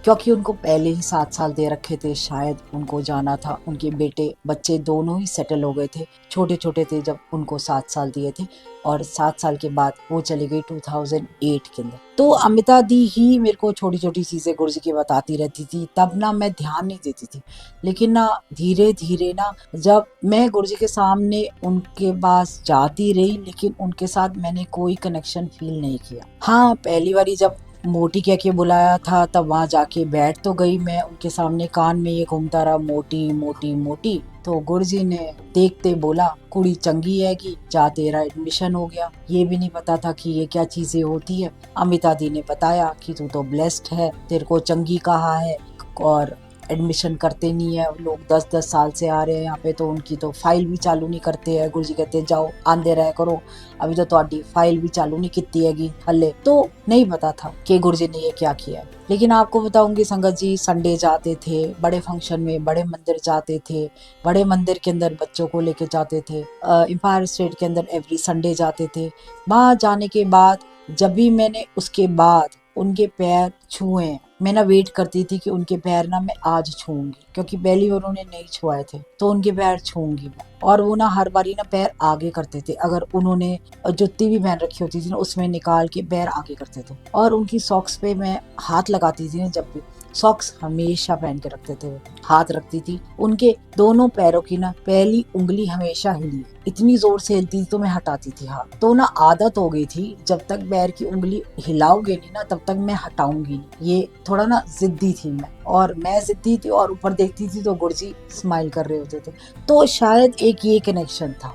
क्योंकि उनको पहले ही 7 साल दे रखे थे, शायद उनको जाना था। उनके बेटे बच्चे दोनों ही सेटल हो गए थे, छोटे छोटे थे जब उनको 7 साल दिए थे, और 7 साल के बाद वो चली गई 2008 के अंदर। तो अमिता दी ही मेरे को छोटी छोटी चीजें गुरुजी की बताती रहती थी, तब ना मैं ध्यान नहीं देती थी। लेकिन ना धीरे धीरे ना जब मैं गुरुजी के सामने उनके पास जाती रही, लेकिन उनके साथ मैंने कोई कनेक्शन फील नहीं किया। हाँ, पहली बारी जब मोटी कह के बुलाया था तब वहां जाके बैठ तो गई मैं उनके सामने, कान में ये घूमता रहा मोटी मोटी मोटी। तो गुरुजी ने देखते बोला कुड़ी चंगी है कि जा तेरा एडमिशन हो गया। ये भी नहीं पता था कि ये क्या चीजें होती है। अमिता दी ने बताया कि तू तो ब्लेस्ड है, तेरे को चंगी कहा है, और एडमिशन करते नहीं है लोग, 10-10 साल से आ रहे हैं यहाँ पे, तो उनकी तो फाइल भी चालू नहीं करते हैं। गुरुजी कहते जाओ आंदे रहे करो, अभी तो तुम्हारी फाइल भी चालू नहीं की हैगी हल्ले। तो नहीं पता था कि गुरुजी ने ये क्या किया है। लेकिन आपको बताऊंगी संगत जी, संडे जाते थे बड़े फंक्शन में, बड़े मंदिर जाते थे, बड़े मंदिर के अंदर बच्चों को लेके जाते थे, एम्पायर स्टेट के अंदर एवरी संडे जाते थे। वहां जाने के बाद जब भी मैंने उसके बाद उनके पैर छुए, मैं ना वेट करती थी कि उनके पैर ना मैं आज छूंगी, क्योंकि पहली बार उन्होंने नहीं छुआए थे, तो उनके पैर छूंगी मैं। और वो ना हर बारी ना पैर आगे करते थे, अगर उन्होंने जुत्ती भी पहन रखी होती थी ना उसमें निकाल के पैर आगे करते थे। और उनकी सॉक्स पे मैं हाथ लगाती थी ना, जब भी सॉक्स हमेशा पहन के रखते थे, हाथ रखती थी। उनके दोनों पैरों की ना पहली उंगली हमेशा हिली, इतनी जोर से हिलती थी तो मैं हटाती थी हाथ। तो ना आदत हो गई थी, जब तक पैर की उंगली हिलाओगे नहीं ना तब तक मैं हटाऊंगी नहीं। ये थोड़ा ना जिद्दी थी मैं, और मैं जिद्दी थी, और ऊपर देखती थी तो गुरुजी स्माइल कर रहे होते थे। तो शायद एक ये कनेक्शन था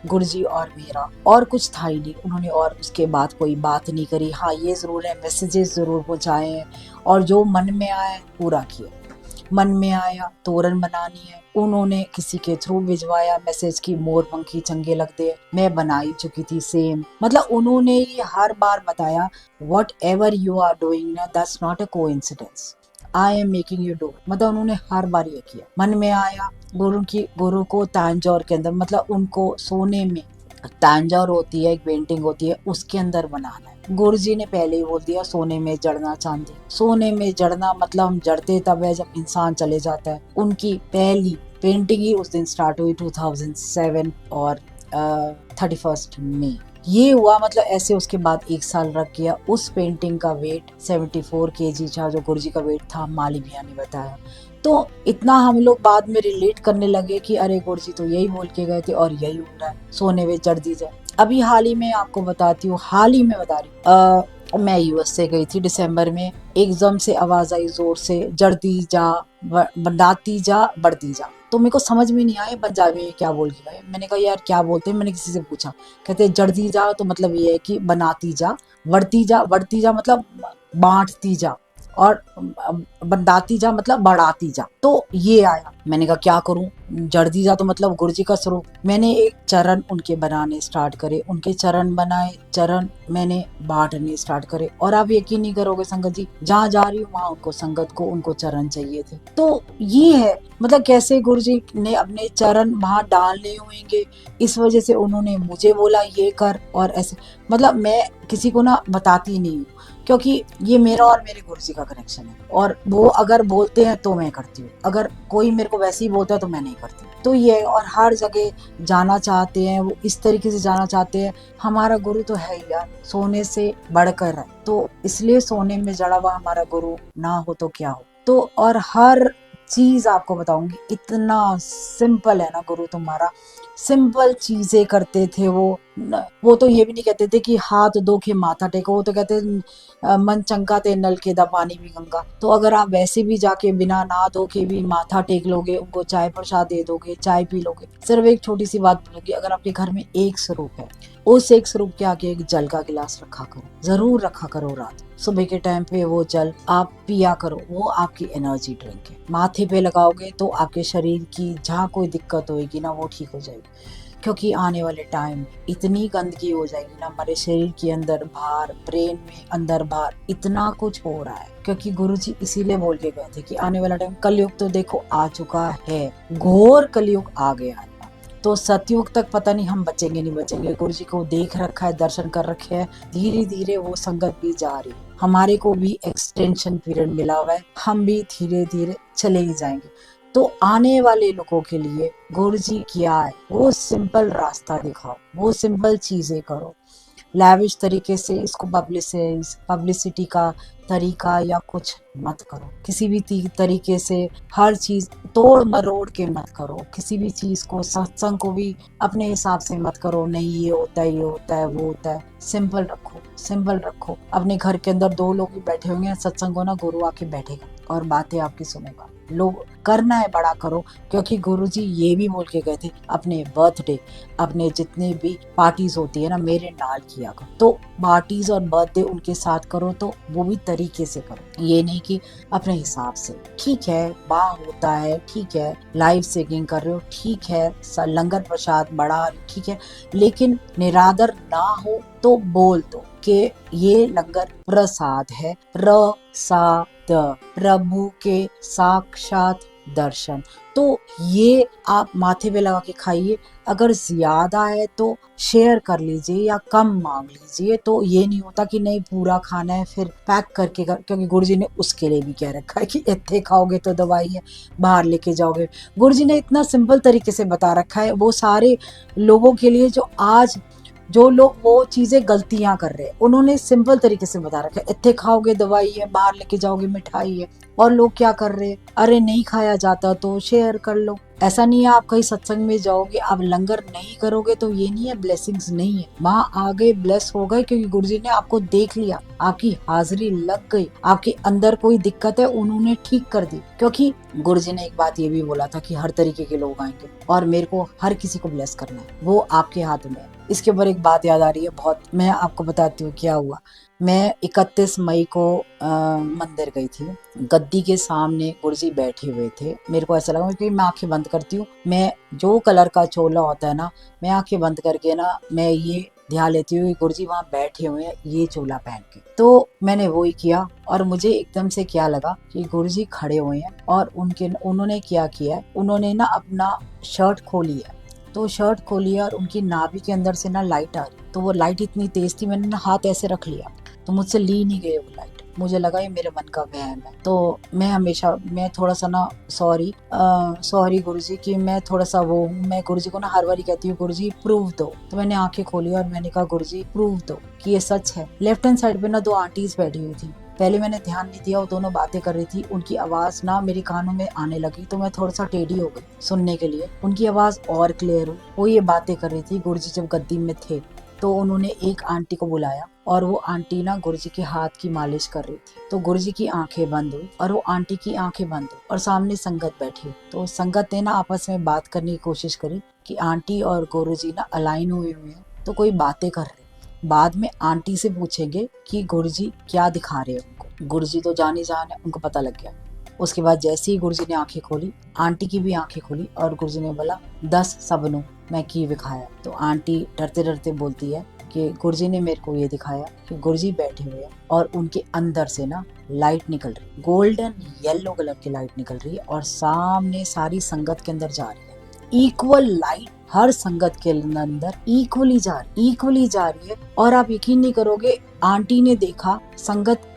गुरुजी और मेरा, और कुछ था ही नहीं। उन्होंने और उसके बाद कोई बात नहीं करी। हाँ, ये जरूर है मैसेजेस जरूर पहुंचाए हैं, और जो मन में आया पूरा किया। मन में आया तोरण बनानी है, उन्होंने किसी के थ्रू भिजवाया मैसेज की मोर पंखी चंगे लगते हैं, मैं बनाई चुकी थी सेम। मतलब उन्होंने ये हर बार बताया whatever you are doing ना that's not a coincidence, I am making you do. मतलब उन्होंने हर बार ये किया। मन में आया गुरु को तांजौर के अंदर, मतलब उनको सोने में तांजौर होती है, एक पेंटिंग होती है, उसके अंदर बनाना है। गुरुजी ने पहले ही बोल दिया सोने में जड़ना चांदी। सोने में जड़ना मतलब हम जड़ते तब है जब इंसान चले जाता है। उनकी पहली पेंटिंग ही उस दिन स्टार्ट हुई 2007 और 31 मई ये हुआ। मतलब ऐसे उसके बाद 1 साल रख गया। उस पेंटिंग का वेट 74 kg था, जो गुरुजी का वेट था, माली भैया ने बताया। तो इतना हम लोग बाद में रिलेट करने लगे कि अरे गुरुजी तो यही बोल के गए थे और यही हो रहा है, सोने में जड़ दी जाए। अभी हाल ही में आपको बताती हूँ, हाल ही में बता रही मैं यूएस से गई थी दिसंबर में। एकदम से आवाज आई जोर से, जड़ती जा बढ़ाती जा बढ़ती जा। तो मेरे को समझ में नहीं आया पंजाबी में क्या बोल के गए। मैंने कहा यार क्या बोलते हैं, मैंने किसी से पूछा, कहते जड़ती जा तो मतलब ये है कि बनाती जा, बढ़ती जा मतलब बांटती जा, और बढ़ाती जा मतलब बढ़ाती जा। तो ये आया, मैंने कहा क्या करूं, जड़ती जा तो मतलब गुरुजी का स्वरूप। मैंने एक चरण उनके बनाने स्टार्ट करे, उनके चरण बनाए, चरण मैंने बांटने स्टार्ट करे। और आप यकीन नहीं करोगे संगत जी, जहाँ जा रही हूँ वहां उनको संगत को उनको चरण चाहिए थे। तो ये है मतलब कैसे गुरुजी ने अपने चरण वहां डालने होंगे, इस वजह से उन्होंने मुझे बोला ये कर। और ऐसे मतलब मैं किसी को ना बताती नहीं हूँ, क्योंकि ये मेरा और मेरे गुरुजी का कनेक्शन है, और वो अगर बोलते हैं तो मैं करती हूँ, अगर कोई मेरे को वैसे ही बोलता है तो मैं नहीं करती। तो ये और हर जगह जाना चाहते हैं, वो इस तरीके से जाना चाहते हैं। हमारा गुरु तो है ही यार, सोने से बढ़कर है, तो इसलिए सोने में जड़ा हुआ हमारा गुरु ना हो तो क्या हो। तो और हर चीज आपको बताऊंगी, इतना सिंपल है ना गुरु तुम्हारा, सिंपल चीजें करते थे वो तो ये भी नहीं कहते थे कि हाथ धो के माथा टेको, वो तो कहते मन चंगा ते नल के दा पानी भी गंगा। तो अगर आप वैसे भी जाके बिना नहा धो के भी माथा टेक लोगे, उनको चाय प्रसाद दे दोगे, चाय पी लोगे, सिर्फ एक छोटी सी बात बोलोगे, अगर आपके घर में एक स्वरूप है, उस एक स्वरूप के आगे एक जल का गिलास रखा करो, जरूर रखा करो। रात सुबह के टाइम पे वो जल आप पिया करो, वो आपकी एनर्जी ड्रिंक है। माथे पे लगाओगे तो आपके शरीर की जहाँ कोई दिक्कत होगी ना वो ठीक हो जाएगी। क्योंकि आने वाले टाइम इतनी गंदगी हो जाएगी ना, हमारे शरीर के अंदर बाहर, ब्रेन में अंदर बाहर इतना कुछ हो रहा है। क्योंकि गुरुजी इसीलिए बोल के गए थे कि आने वाला टाइम, कलयुग तो देखो आ चुका है, घोर कलयुग आ गया है, तो सतयुग तक पता नहीं हम बचेंगे नहीं बचेंगे। गुरुजी को देख रखा है, दर्शन कर रखे हैं, धीरे धीरे वो संगत भी जा रही है, हमारे को भी एक्सटेंशन पीरियड मिला हुआ है, हम भी धीरे धीरे चले ही जाएंगे। तो आने वाले लोगों के लिए गुरुजी क्या है, वो सिंपल रास्ता दिखाओ, वो सिंपल चीजें करो, लैविश तरीके से इसको पब्लिसिटी का तरीका या कुछ मत करो, किसी भी तरीके से हर चीज तोड़ मरोड़ के मत करो, किसी भी चीज को, सत्संग को भी अपने हिसाब से मत करो, नहीं ये होता है, ये होता है, वो होता है। सिंपल रखो, सिंपल रखो। अपने घर के अंदर 2 लोग भी बैठे होंगे, सत्संग हो ना, गुरु आके बैठेगा और बातें आपकी सुनेगा। लोग करना है बड़ा करो, क्योंकि गुरुजी ये भी बोल के गए थे, अपने बर्थडे, अपने जितने भी पार्टीज होती है ना, मेरे नाल किया करो। तो पार्टीज और बर्थडे उनके साथ करो, तो वो भी तरीके से करो, ये नहीं कि अपने हिसाब से। ठीक है, बाह होता है, ठीक है, लाइव सिंगिंग कर रहे हो, ठीक है, लंगर प्रसाद बड़ा, ठीक है, लेकिन निरादर ना हो तो बोल दो कि ये लंगर प्रसाद है, प्रसाद, प्रभु के साक्षात दर्शन। तो ये आप माथे पे लगा के खाइए। अगर ज्यादा है तो शेयर कर लीजिए या कम मांग लीजिए। तो ये नहीं होता कि नहीं पूरा खाना है फिर पैक करके क्योंकि गुरुजी ने उसके लिए भी कह रखा है कि इतने खाओगे तो दवाई है, बाहर लेके जाओगे। गुरुजी ने इतना सिंपल तरीके से बता रखा है वो सारे लोगों के लिए जो लोग वो चीजें गलतियां कर रहे हैं, उन्होंने सिंपल तरीके से बता रखा है, इतने खाओगे दवाई है, बाहर लेके जाओगे मिठाई है। और लोग क्या कर रहे हैं, अरे नहीं खाया जाता तो शेयर कर लो। ऐसा नहीं है आप कहीं सत्संग में जाओगे, आप लंगर नहीं करोगे तो ये नहीं है ब्लेसिंग्स नहीं है, वहां आगे ब्लेस हो गए, क्योंकि गुरुजी ने आपको देख लिया, आपकी हाजिरी लग गई, आपके अंदर कोई दिक्कत है उन्होंने ठीक कर दी। क्योंकि गुरुजी ने एक बात ये भी बोला था कि हर तरीके के लोग आएंगे और मेरे को हर किसी को ब्लेस करना है, वो आपके हाथ में है। इसके ऊपर एक बात याद आ रही है बहुत, मैं आपको बताती हूँ क्या हुआ। मैं 31 मई को मंदिर गई थी, गद्दी के सामने गुरुजी बैठे हुए थे। मेरे को ऐसा लगा कि मैं आंखें बंद करती हूँ, मैं जो कलर का चोला होता है ना, मैं आंखें बंद करके ना मैं ये ध्यान लेती हूँ गुरुजी वहां बैठे हुए हैं ये चोला पहन के। तो मैंने वो ही किया और मुझे एकदम से क्या लगा कि गुरुजी खड़े हुए हैं और उन्होंने क्या किया है, उन्होंने ना अपना शर्ट खोली है। तो शर्ट खोली और उनकी नाभि के अंदर से ना लाइट आ रही, तो वो लाइट इतनी तेज थी, मैंने ना हाथ ऐसे रख लिया तो मुझसे ली नहीं गई वो लाइट। मुझे लगा ये मेरे मन का वहम है। तो मैं थोड़ा सा ना सॉरी गुरुजी कि मैं थोड़ा सा वो हूँ। मैं गुरुजी को ना हर बार कहती हूँ गुरुजी प्रूफ दो। तो मैंने आंखें खोली और मैंने कहा गुरुजी प्रूफ दो कि ये सच है। लेफ्ट हैंड साइड पे ना 2 आंटीज बैठी हुई थी। पहले मैंने ध्यान नहीं दिया, वो दोनों बातें कर रही थी, उनकी आवाज ना मेरे कानों में आने लगी तो मैं थोड़ा सा टेढ़ी हो गई सुनने के लिए। उनकी आवाज और क्लियर हुई, वो ये बातें कर रही थी। गुरुजी जब गद्दी में थे तो उन्होंने एक आंटी को बुलाया और वो आंटी ना गुरुजी के हाथ की मालिश कर रही थी। तो गुरुजी की आंखें बंद हुई और वो आंटी की आंखें बंद हुई और सामने संगत बैठी। तो संगत ने ना आपस में बात करने की कोशिश करी कि आंटी और गुरुजी ना अलाइन हुए हैं तो कोई बातें कर रहे। बाद में आंटी से पूछेंगे कि गुरुजी क्या दिखा रहे हैं उनको। गुरुजी तो जान ही जान है, उनको पता लग गया। उसके बाद जैसे ही गुरुजी ने आंखें खोली, आंटी की भी आंखें खोली और गुरुजी ने बोला 10 सबनों मैं की दिखाया। तो आंटी डरते डरते बोलती है कि गुरुजी ने मेरे को ये दिखाया कि गुरुजी बैठे हुए हैं और उनके अंदर से ना लाइट निकल रही, गोल्डन येलो कलर की लाइट निकल रही है और सामने सारी संगत के अंदर जा रही है। इक्वल लाइट हर संगत के अंदर इक्वली जा रही है। और आप यकीन नहीं करोगे, आंटी ने देखा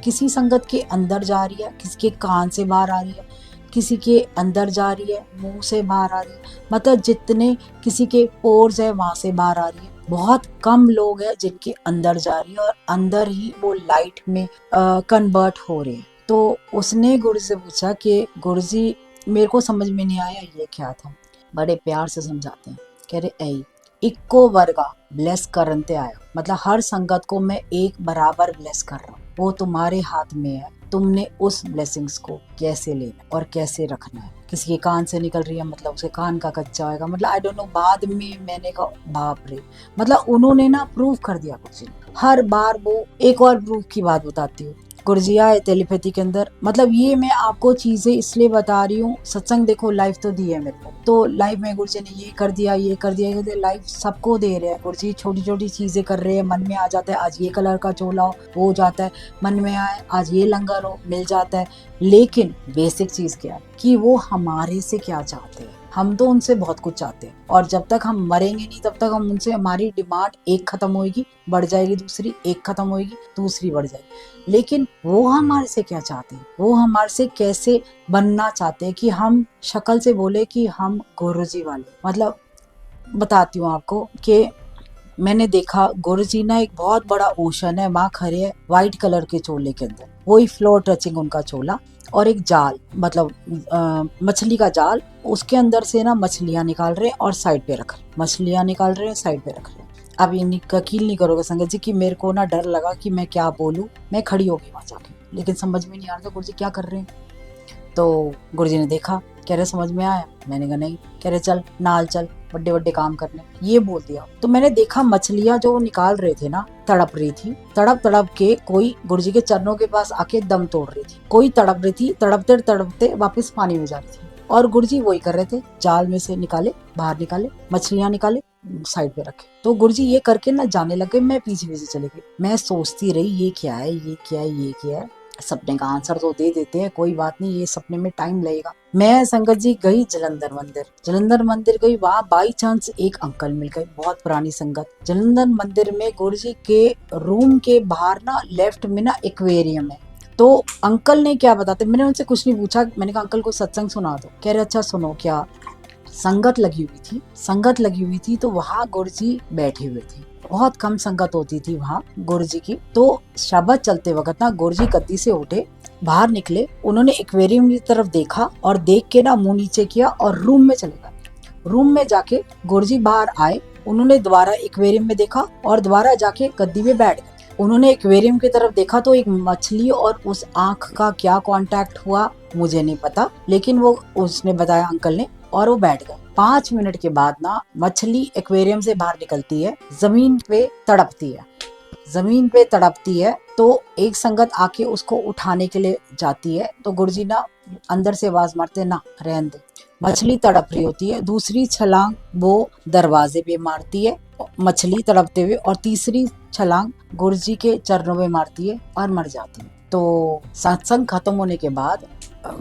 किसी संगत के अंदर जा रही है, किसी के कान से बाहर आ रही है, किसी के अंदर जा रही है, मुंह से बाहर आ रही है, मतलब जितने किसी के पोर्स है वहां से बाहर आ रही है। बहुत कम लोग हैं जिनके अंदर जा रही है और अंदर ही वो लाइट में कन्वर्ट हो रहे हैं। तो उसने गुरु से पूछा कि गुरुजी मेरे को समझ में नहीं आया ये क्या था। बड़े प्यार से समझाते हैं, कह रहे ऐ इक्को वर्गा ब्लेस करते आया, मतलब हर संगत को मैं एक बराबर ब्लेस कर रहा हूँ, वो तुम्हारे हाथ में है, तुमने उस ब्लेसिंग्स को कैसे लेना और कैसे रखना है। किसी के कान से निकल रही है मतलब उसके कान का कच्चा होगा, मतलब आई डोंट नो। बाद में मैंने कहा बाप रे, मतलब उन्होंने ना प्रूफ कर दिया कुछ। हर बार वो एक और प्रूफ की बात बताती हूँ। गुरुजी आए टेलीपैथी के अंदर। मतलब ये मैं आपको चीजें इसलिए बता रही हूँ, सत्संग देखो लाइफ तो दी है मेरे को, तो लाइफ में गुरुजी ने ये कर दिया, ये कर दिया, ये कर दिया, लाइफ सबको दे रहे हैं गुरुजी। छोटी छोटी चीजें कर रहे हैं, मन में आ जाता है आज ये कलर का चोला हो, वो हो जाता है, मन में आए आज ये लंगर हो, मिल जाता है। लेकिन बेसिक चीज क्या है कि वो हमारे से क्या चाहते हैं। हम तो उनसे बहुत कुछ चाहते हैं, और जब तक हम मरेंगे नहीं तब तक हम उनसे, हमारी डिमांड एक खत्म होगी, बढ़ जाएगी दूसरी, एक खत्म होगी दूसरी बढ़ जाएगी। लेकिन वो हमारे से क्या चाहते हैं, वो हमारे से कैसे बनना चाहते हैं कि हम शक्ल से बोले कि हम गुरुजी वाले। मतलब बताती हूँ आपको कि मैंने देखा गुरुजी ना एक बहुत बड़ा ओशन है, वहाँ खड़े है व्हाइट कलर के चोले के अंदर, वही फ्लोर टचिंग उनका चोला, और एक जाल, मतलब मछली का जाल, उसके अंदर से ना मछलियां निकाल रहे हैं और साइड पे रख रहे, मछलियां निकाल रहे हैं साइड पे रख रहे हैं। अब ये यकीन नहीं करोगे संगत जी कि मेरे को ना डर लगा कि मैं क्या बोलूं, मैं खड़ी हो गई वहां जाके, लेकिन समझ में नहीं आ रहा था गुरुजी क्या कर रहे हैं। तो गुरुजी ने देखा, कह रहे समझ में आया, मैंने कहा नहीं, कह रहे चल नाल चल बड़े बड़े काम करने, ये बोल दिया। तो मैंने देखा मछलियां जो निकाल रहे थे ना, तड़प रही थी, तड़प तड़प के कोई गुरुजी के चरणों के पास आके दम तोड़ रही थी, कोई तड़प रही थी, तड़पते तड़पते वापस पानी में जा रही थी, और गुरुजी वही कर रहे थे, जाल में से निकाले, बाहर निकाले, मछलियां निकाले, साइड पे रखे। तो गुरुजी ये करके ना जाने लगे, मैं पीछे पीछे चली गई, मैं सोचती रही ये क्या है, ये क्या है, ये क्या है। सपने का आंसर तो दे देते हैं, कोई बात नहीं, ये सपने में टाइम लगेगा। मैं संगत जी गई जलंधर मंदिर, जलंधर मंदिर गई, वहाँ बाई चांस एक अंकल मिल गए, बहुत पुरानी संगत। जलंधर मंदिर में गुरुजी के रूम के बाहर ना लेफ्ट में ना एक्वेरियम है। तो अंकल ने क्या बताते, मैंने उनसे कुछ नहीं पूछा, मैंने कहा अंकल को सत्संग सुना दो। कह रहे अच्छा सुनो। क्या संगत लगी हुई थी, संगत लगी हुई थी, तो वहाँ गुरुजी बैठे हुए थे, बहुत कम संगत होती थी वहाँ गुरुजी की। तो शब्द चलते वक्त ना गुरुजी गद्दी से उठे, बाहर निकले, उन्होंने एक्वेरियम की तरफ देखा और देख के ना मुंह नीचे किया और रूम में चले गए। रूम में जाके गुरुजी बाहर आए, उन्होंने दोबारा एक्वेरियम में देखा और दोबारा जाके गद्दी में बैठ गए। उन्होंने एक्वेरियम की तरफ देखा तो एक मछली और उस आंख का क्या कांटेक्ट हुआ मुझे नहीं पता, लेकिन वो उसने बताया अंकल ने, और वो बैठ गए। 5 मिनट के बाद ना मछली एक्वेरियम से बाहर निकलती है, जमीन पे तड़पती है, जमीन पे तड़पती है। तो एक संगत आके उसको उठाने के लिए जाती है, तो गुरुजी ना अंदर से आवाज मारते ना रहने दे, मछली तड़प रही होती है। दूसरी छलांग वो दरवाजे पे मारती है मछली तड़पते हुए, और तीसरी छलांग गुरुजी के चरणों में मारती है और मर जाती है। तो सत्संग खत्म होने के बाद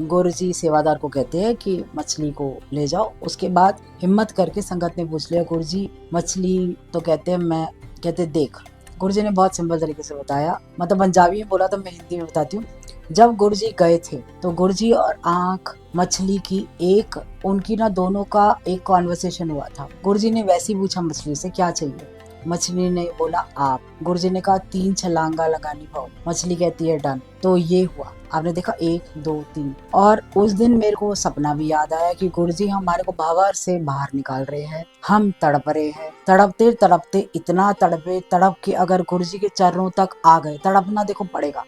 गुरुजी सेवादार को कहते हैं कि मछली को ले जाओ। उसके बाद हिम्मत करके संगत ने पूछ लिया गुरुजी मछली, तो कहते हैं मैं, कहते देख। गुरुजी ने बहुत सिंपल तरीके से बताया, मतलब पंजाबी में बोला तो मैं हिंदी में बताती हूँ। जब गुरुजी गए थे तो गुरुजी और आंख मछली की एक, उनकी ना दोनों का एक कॉन्वर्सेशन हुआ था। गुरुजी ने वैसे ही पूछा मछली से क्या चाहिए, मछली ने बोला आप। गुरुजी ने कहा 3 छलांगा लगानी पाओ, मछली कहती है डन। तो ये हुआ, आपने देखा 1 2 3। और उस दिन मेरे को सपना भी याद आया कि गुरुजी हमारे को भंवर से बाहर निकाल रहे हैं, हम तड़प रहे हैं, तड़पते तड़पते इतना तड़पे, तड़प के अगर गुरुजी के चरणों तक आ गए, तड़पना देखो पड़ेगा,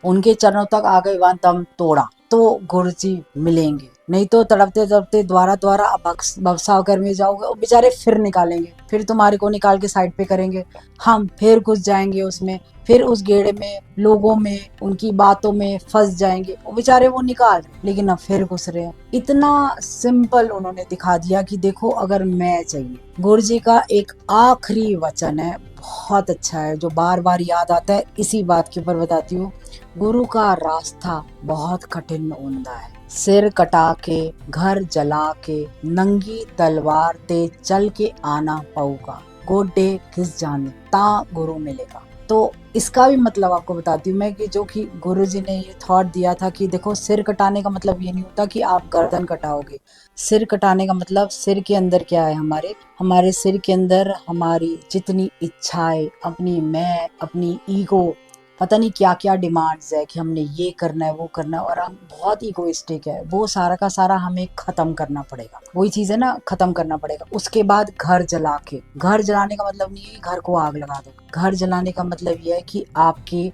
उनके चरणों तक आ गए, वहां दम तोड़ा तो गुरुजी मिलेंगे, नहीं तो तड़पते तड़पते द्वारा द्वारा भवसागर में जाओगे, वो बेचारे फिर निकालेंगे, फिर तुम्हारे को निकाल के साइड पे करेंगे, हम फिर घुस जाएंगे उसमें, फिर उस गेड़े में, लोगों में, उनकी बातों में फंस जाएंगे। वो बेचारे वो निकाल, लेकिन अब फिर घुस रहे हैं। इतना सिंपल उन्होंने दिखा दिया कि देखो अगर मैं चाहिए। गुरुजी का एक आखिरी वचन है, बहुत अच्छा है, जो बार बार याद आता है, इसी बात के ऊपर बताती हूँ। गुरु का रास्ता बहुत कठिन उन्दा है, सिर कटा के, घर जला के, नंगी तलवार ते चल के आना पऊगा, गोडे घिस जाने ता गुरु मिलेगा। तो इसका भी मतलब आपको बताती हूँ मैं कि जो कि गुरुजी ने ये थॉट दिया था कि देखो सिर कटाने का मतलब ये नहीं होता कि आप गर्दन कटाओगे। सिर कटाने का मतलब सिर के अंदर क्या है, हमारे सिर के अंदर हमारी जितनी इच्छाएं, अपनी मैं, अपनी ईगो, पता नहीं क्या क्या डिमांड्स है कि हमने ये करना है, वो करना है, और हम बहुत ईगोइस्टिक है, वो सारा का सारा हमें खत्म करना पड़ेगा। वही चीज है ना, खत्म करना पड़ेगा। उसके बाद घर जला के, घर जलाने का मतलब नहीं है घर को आग लगा दो, घर जलाने का मतलब ये है कि आपके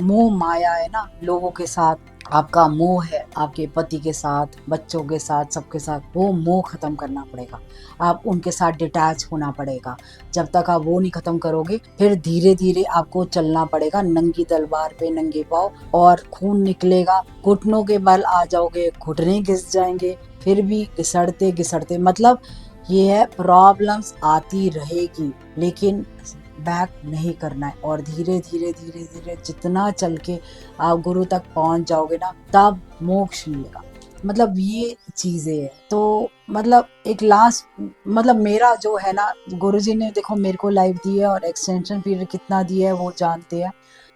मोह माया है ना, लोगों के साथ आपका मोह है आपके पति के साथ, बच्चों के साथ, सबके साथ, वो मोह खत्म करना पड़ेगा। आप उनके साथ डिटैच होना पड़ेगा। जब तक आप वो नहीं खत्म करोगे, फिर धीरे धीरे आपको चलना पड़ेगा नंगी तलवार पे नंगे पाँव, और खून निकलेगा, घुटनों के बल आ जाओगे, घुटने घिस जाएंगे, फिर भी घिसड़ते घिसड़ते, मतलब ये है, प्रॉब्लम्स आती रहेगी, लेकिन बैक नहीं करना है। और धीरे धीरे धीरे धीरे जितना चल के आप गुरु तक पहुंच जाओगे ना, तब मोक्ष मिलेगा। मतलब ये चीजें है। तो मतलब एक लास्ट, मतलब मेरा जो है ना, गुरुजी ने देखो मेरे को लाइफ दी है, और एक्सटेंशन पीरियड कितना दिया है वो जानते हैं।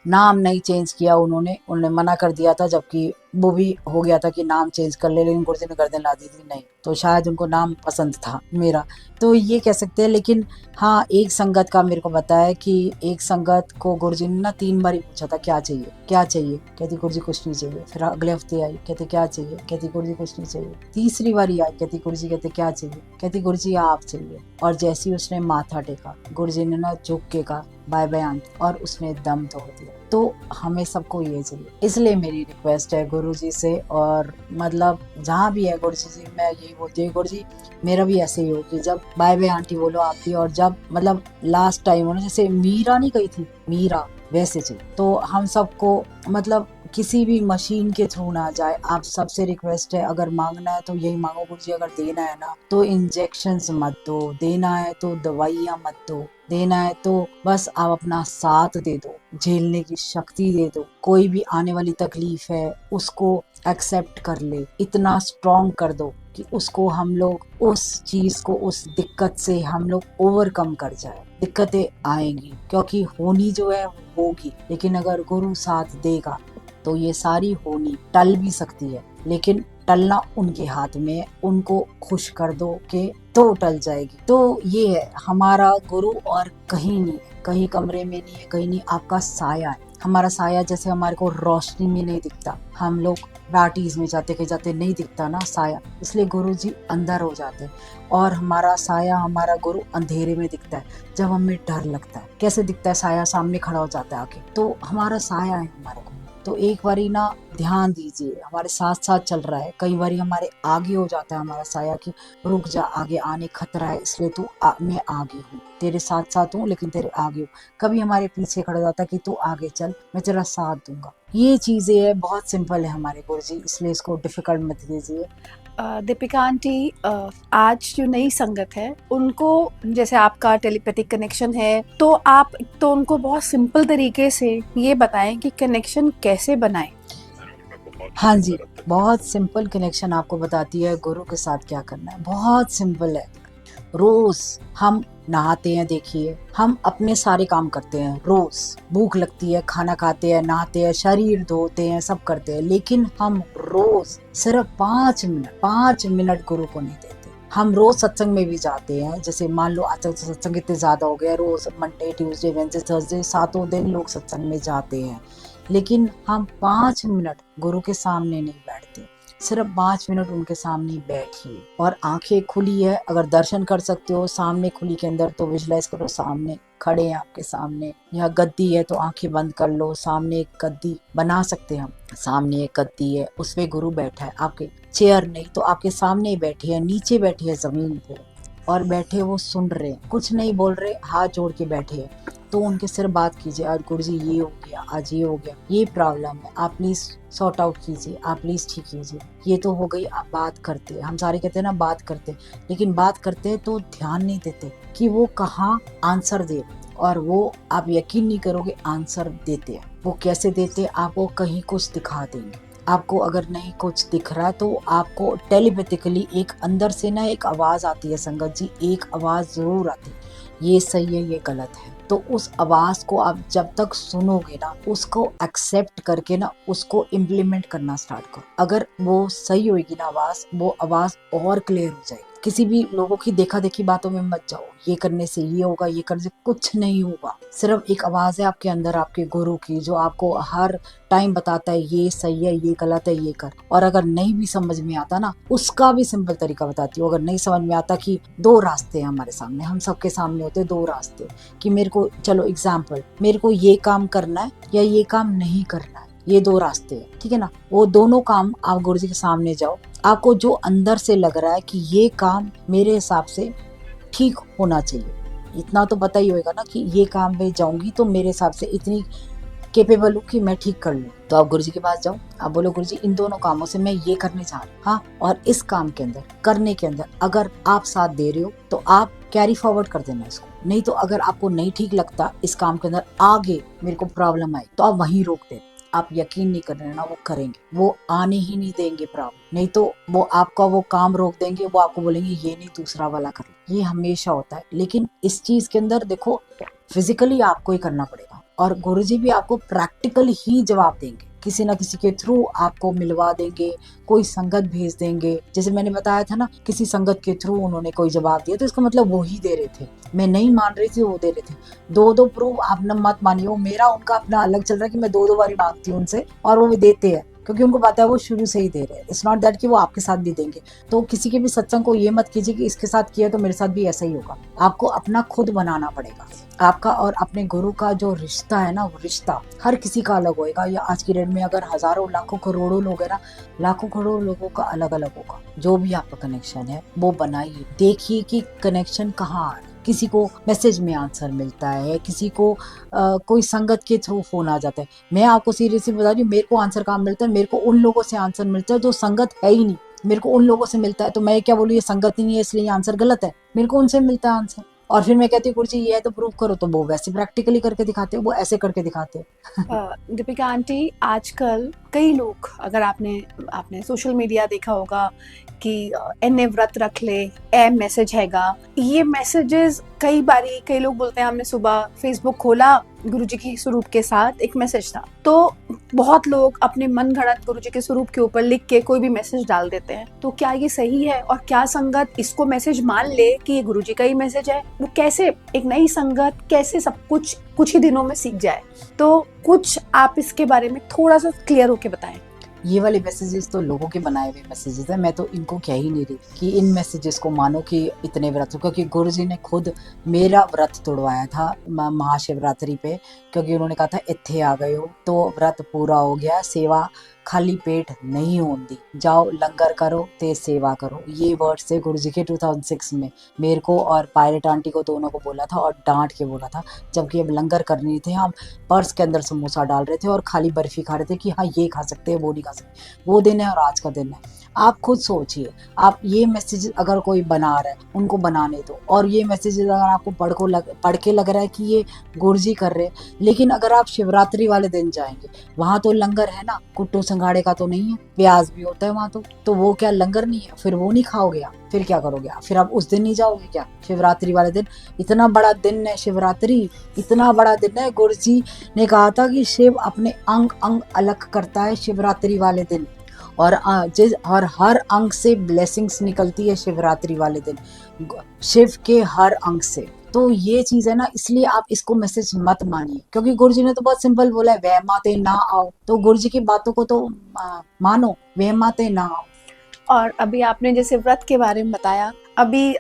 नाम नहीं चेंज किया उन्होंने मना कर दिया था, जबकि वो भी हो गया था कि नाम चेंज कर ले, लेकिन गुरुजी ने गर्दन ला दी थी नहीं, तो शायद उनको नाम पसंद था मेरा, तो ये कह सकते हैं। लेकिन हाँ, एक संगत का मेरे को बताया कि एक संगत को गुरुजी ने ना 3 बार ही पूछा था क्या चाहिए क्या चाहिए, कहती गुरुजी कुछ नहीं चाहिए। फिर अगले हफ्ते आई, कहते क्या चाहिए, कहती गुरुजी कुछ नहीं चाहिए। तीसरी बार आई, कहती गुरुजी, कहते क्या चाहिए, कहती गुरुजी आप चाहिए। और जैसे ही उसने माथा टेका, गुरुजी ने ना झुक के कहा बाय बाय आंटी, और उसने दम तोड़ दिया। तो हमें सबको ये चाहिए, इसलिए मेरी रिक्वेस्ट है गुरुजी से, और मतलब जहाँ भी है गुरुजी से मैं यही बोलती हूँ, गुरुजी मेरा भी ऐसे ही हो कि जब बाय बाय आंटी बोलो आपकी, और जब मतलब लास्ट टाइम हो ना, जैसे मीरा नहीं गई थी, मीरा वैसे चाहिए। तो हम सबको मतलब किसी भी मशीन के थ्रू ना जाए। आप सबसे रिक्वेस्ट है, अगर मांगना है तो यही मांगो गुरुजी, अगर देना है ना तो इंजेक्शंस मत दो, देना है तो दवाइयाँ मत दो, देना है तो बस आप अपना साथ दे दो, झेलने की शक्ति दे दो। कोई भी आने वाली तकलीफ है उसको एक्सेप्ट कर ले, इतना स्ट्रॉन्ग कर दो कि उसको हम लोग उस चीज को, उस दिक्कत से हम लोग ओवरकम कर जाए। दिक्कतें आएंगी क्योंकि होनी जो है वो होगी, लेकिन अगर गुरु साथ देगा तो ये सारी होनी टल भी सकती है, लेकिन टलना उनके हाथ में है। उनको खुश कर दो कि तो टल जाएगी। तो ये है हमारा गुरु, और कहीं नहीं है, कहीं कमरे में नहीं है, कहीं नहीं, आपका साया है। हमारा साया जैसे हमारे को रोशनी में नहीं दिखता, हम लोग पार्टीज में जाते कहीं जाते नहीं दिखता ना साया, इसलिए गुरु जी अंदर हो जाते हैं। और हमारा साया, हमारा गुरु अंधेरे में दिखता है, जब हमें डर लगता है। कैसे दिखता है साया? सामने खड़ा हो जाता है आके, तो हमारा साया है हमारे को। तो एक बारी ना ध्यान दीजिए, हमारे साथ साथ चल रहा है, कई बारी हमारे आगे हो जाता है हमारा साया कि रुक जा, आगे आने खतरा है, इसलिए तू मैं आगे हूँ, तेरे साथ साथ हूँ लेकिन तेरे आगे हूँ। कभी हमारे पीछे खड़ा जाता है कि तू आगे चल, मैं तेरा साथ दूंगा। ये चीजें है, बहुत सिंपल है हमारे गुरुजी, इसलिए इसको डिफिकल्ट मत कीजिए। दीपिका आंटी, आज जो नई संगत है उनको, जैसे आपका टेलीपैथिक कनेक्शन है, तो आप तो उनको बहुत सिंपल तरीके से ये बताएं कि कनेक्शन कैसे बनाएं। हाँ जी, बहुत सिंपल कनेक्शन आपको बताती है गुरु के साथ क्या करना है, बहुत सिंपल है। रोज हम नहाते हैं, देखिए हम अपने सारे काम करते हैं, रोज भूख लगती है, खाना खाते हैं, नहाते हैं, शरीर धोते हैं, सब करते हैं, लेकिन हम रोज सिर्फ 5 मिनट गुरु को नहीं देते। हम रोज सत्संग में भी जाते हैं, जैसे मान लो आजकल सत्संग इतने ज्यादा हो गया, रोज मंडे ट्यूसडे वेडनेसडे थर्सडे 7 दिन लोग सत्संग में जाते हैं, लेकिन हम 5 मिनट गुरु के सामने नहीं बैठते। सिर्फ 5 मिनट उनके सामने बैठिए, और आंखें खुली है, अगर दर्शन कर सकते हो सामने खुली के अंदर तो विजुलाइज करो सामने खड़े हैं आपके सामने, या गद्दी है तो आंखें बंद कर लो, सामने एक गद्दी बना सकते हैं हम, सामने एक गद्दी है उसपे गुरु बैठा है, आपके चेयर नहीं तो आपके सामने ही बैठी है, नीचे बैठी है जमीन पे, और बैठे वो सुन रहे, कुछ नहीं बोल रहे, हाथ जोड़ के बैठे हैं। तो उनके सिर्फ बात कीजिए, आज गुरुजी ये हो गया, आज ये हो गया, ये प्रॉब्लम है, आप प्लीज सॉर्ट आउट कीजिए, आप प्लीज ठीक कीजिए, ये तो हो गई। आप बात करते हैं, हम सारे कहते हैं ना बात करते, लेकिन बात करते हैं तो ध्यान नहीं देते कि वो कहाँ आंसर दे, और वो आप यकीन नहीं करोगे आंसर देते हैं। वो कैसे देते हैं? आपको कहीं कुछ दिखा देंगे, आपको अगर नहीं कुछ दिख रहा तो आपको टेलीपैथिकली एक अंदर से ना एक आवाज आती है संगत जी, एक आवाज जरूर आती है, ये सही है ये गलत है। तो उस आवाज को आप जब तक सुनोगे ना, उसको एक्सेप्ट करके ना उसको इम्प्लीमेंट करना स्टार्ट करो। अगर वो सही होगी ना आवाज, वो आवाज और क्लियर हो जाएगी। किसी भी लोगों की देखा देखी बातों में मत जाओ, ये करने से ये होगा, ये करने से कुछ नहीं होगा। सिर्फ एक आवाज है आपके अंदर, आपके गुरु की, जो आपको हर टाइम बताता है ये सही है ये गलत है ये कर। और अगर नहीं भी समझ में आता ना, उसका भी सिंपल तरीका बताती हूँ। अगर नहीं समझ में आता कि 2 रास्ते हैं हमारे सामने, हम सबके सामने होते 2 रास्ते, कि मेरे को, चलो एग्जाम्पल, मेरे को ये काम करना है या ये काम नहीं करना है, ये दो रास्ते हैं, ठीक है ना। वो दोनों काम आप गुरु जी के सामने जाओ, आपको जो अंदर से लग रहा है कि ये काम मेरे हिसाब से ठीक होना चाहिए, इतना तो पता ही होगा ना कि ये काम में जाऊंगी तो मेरे हिसाब से इतनी केपेबल हूँ कि मैं ठीक कर लूँ, तो आप गुरु जी के पास जाओ, आप बोलो गुरु जी इन दोनों कामों से मैं ये करने चाह रहा हूँ, हाँ, और इस काम के अंदर करने के अंदर अगर आप साथ दे रहे हो तो आप कैरी फॉरवर्ड कर देना इसको, नहीं तो अगर आपको नहीं ठीक लगता इस काम के अंदर आगे मेरे को प्रॉब्लम आई तो आप वहीं रोक दे। आप यकीन नहीं कर रहे ना, वो करेंगे, वो आने ही नहीं देंगे प्रॉब्लम, नहीं तो वो आपका वो काम रोक देंगे, वो आपको बोलेंगे ये नहीं दूसरा वाला कर। ये हमेशा होता है, लेकिन इस चीज के अंदर देखो फिजिकली आपको ही करना पड़ेगा और गुरुजी भी आपको प्रैक्टिकल ही जवाब देंगे, किसी ना किसी के थ्रू आपको मिलवा देंगे, कोई संगत भेज देंगे। जैसे मैंने बताया था ना, किसी संगत के थ्रू उन्होंने कोई जवाब दिया तो इसका मतलब वो ही दे रहे थे, मैं नहीं मान रही थी, वो दे रहे थे। दो प्रूफ आप न मत मानिए, वो मेरा उनका अपना अलग चल रहा है कि मैं दो बारी मांगती हूँ उनसे और वो देते हैं, क्योंकि उनको पता है वो शुरू से ही दे रहे हैं। इट्स नॉट दैट कि वो आपके साथ भी देंगे। तो किसी के भी सत्संग को ये मत कीजिए कि इसके साथ किया तो मेरे साथ भी ऐसा ही होगा। आपको अपना खुद बनाना पड़ेगा। आपका और अपने गुरु का जो रिश्ता है ना, वो रिश्ता हर किसी का अलग होएगा। या आज की डेट में अगर हजारों लाखों करोड़ों लोग है ना, लाखों करोड़ों लोगों का अलग अलग होगा। जो भी आपका कनेक्शन है वो बनाइए, देखिए कि कनेक्शन कहाँ आ रहा है। किसी को मैसेज में आंसर मिलता है, किसी को कोई संगत के थ्रू फोन आ जाता है। मैं आपको सीरियसली बता रही हूँ, मेरे को आंसर कहाँ मिलता है, मेरे को उन लोगों से आंसर मिलता है जो संगत है ही नहीं। मेरे को उन लोगों से मिलता है, तो मैं क्या बोलूँ ये संगत ही नहीं है इसलिए आंसर गलत है। मेरे को उनसे मिलता है आंसर, और फिर मैं कहती हूँ गुरुजी ये है तो प्रूव करो, तो वो वैसे प्रैक्टिकली करके दिखाते हो, वो ऐसे करके दिखाते हो। दीपिका आंटी, आजकल कई लोग, अगर आपने सोशल मीडिया देखा होगा कि एने व्रत रख ले, ए मैसेज हैगा, ये मैसेजेस कई लोग बोलते हैं हमने सुबह फेसबुक खोला, गुरुजी की स्वरूप के साथ एक मैसेज था, तो बहुत लोग अपने मन घड़त गुरुजी के स्वरूप के ऊपर लिख के कोई भी मैसेज डाल देते हैं। तो क्या ये सही है, और क्या संगत इसको मैसेज मान ले कि ये गुरुजी का ही मैसेज है? वो कैसे एक नई संगत कैसे सब कुछ ही दिनों में सीख जाए? तो कुछ आप इसके बारे में थोड़ा सा क्लियर होके बताएं। ये वाले मैसेजेस तो लोगों के बनाए हुए मैसेजेस है, मैं तो इनको कह ही नहीं रही कि इन मैसेजेस को मानो कि इतने व्रत, क्योंकि गुरुजी ने खुद मेरा व्रत तोड़वाया था महाशिवरात्रि पे, क्योंकि उन्होंने कहा था इत्थे आ गए हो तो व्रत पूरा हो गया, सेवा खाली पेट नहीं होती, जाओ लंगर करो ते सेवा करो। ये वर्ड से गुरुजी के 2006 में मेरे को और पायलट आंटी को दोनों को बोला था, और डांट के बोला था, जबकि अब लंगर कर नहीं थे, हम पर्स के अंदर समोसा डाल रहे थे और खाली बर्फी खा रहे थे कि हाँ ये खा सकते हैं वो नहीं खा सकते। वो दिन है और आज का दिन है। आप खुद सोचिए, आप ये मैसेज अगर कोई बना रहा है उनको बनाने दो, और ये मैसेज अगर आपको पढ़ के लग रहा है कि ये गुरुजी कर रहे हैं, लेकिन अगर आप शिवरात्रि वाले दिन जाएंगे वहां तो लंगर है ना, कुट्टू संघाड़े का तो नहीं है, प्याज भी होता है वहां, तो वो क्या लंगर नहीं है? फिर वो नहीं खाओगे आप, फिर क्या करोगे आप? फिर आप उस दिन नहीं जाओगे क्या, शिवरात्रि वाले दिन? इतना बड़ा दिन है शिवरात्रि, इतना बड़ा दिन है। गुरुजी ने कहा था कि शिव अपने अंग अंग अलग करता है शिवरात्रि वाले दिन, और हर अंग से ब्लेसिंग्स निकलती है शिवरात्रि वाले दिन, शिव के हर अंग से। तो ये चीज है ना, इसलिए आप इसको मैसेज मत मानिए, क्योंकि गुरुजी ने तो बहुत सिंपल बोला है, वहमाते ना आओ। तो गुरुजी की बातों को तो मानो, वहमाते ना आओ। और अभी आपने जैसे व्रत के बारे में बताया, अभी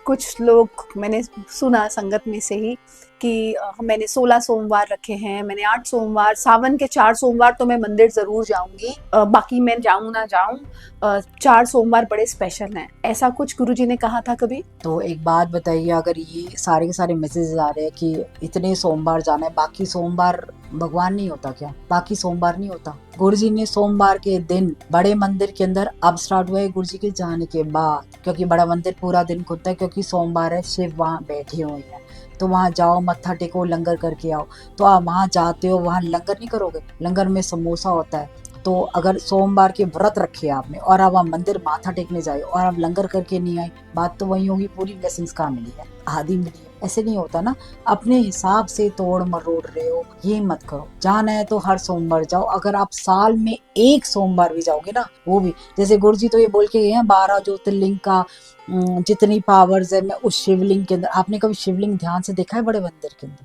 कुछ लोग मैंने सुना संगत में से ही कि मैंने 16 सोमवार रखे हैं, मैंने 8 सोमवार, सावन के 4 सोमवार तो मैं मंदिर जरूर जाऊंगी, बाकी मैं जाऊं ना जाऊं, 4 सोमवार बड़े स्पेशल हैं, ऐसा कुछ गुरुजी ने कहा था कभी? तो एक बात बताइए, अगर ये सारे के सारे मैसेजेस आ रहे हैं कि इतने सोमवार जाना है, बाकी सोमवार भगवान नहीं होता क्या? बाकी सोमवार नहीं होता? गुरुजी ने सोमवार के दिन बड़े मंदिर के अंदर, अब स्टार्ट हुआ है गुरुजी के जाने के बाद, क्योंकि बड़ा मंदिर पूरा दिन खुलता है, क्योंकि सोमवार है, शिव वहाँ बैठे हुए हैं, तो वहाँ जाओ, मत्था टेको, लंगर करके आओ। तो आप वहाँ जाते हो, वहाँ लंगर नहीं करोगे? लंगर में समोसा होता है। तो अगर सोमवार के व्रत रखे आपने और आप मंदिर माथा टेकने जाए और आप लंगर करके नहीं आए, बात तो वही होगी, पूरी ब्लेसिंग्स कहाँ मिली है? आधी मिली है। ऐसे नहीं होता ना, अपने हिसाब से तोड़ मरोड़ रहे हो, ये मत करो। जाना है तो हर सोमवार जाओ। अगर आप साल में एक सोमवार भी जाओगे ना, वो भी, जैसे गुरुजी तो ये बोल के गए हैं 12 ज्योतिर्लिंग का जितनी पावर्स है, मैं उस शिवलिंग के अंदर, आपने कभी शिवलिंग ध्यान से देखा है बड़े मंदिर के अंदर?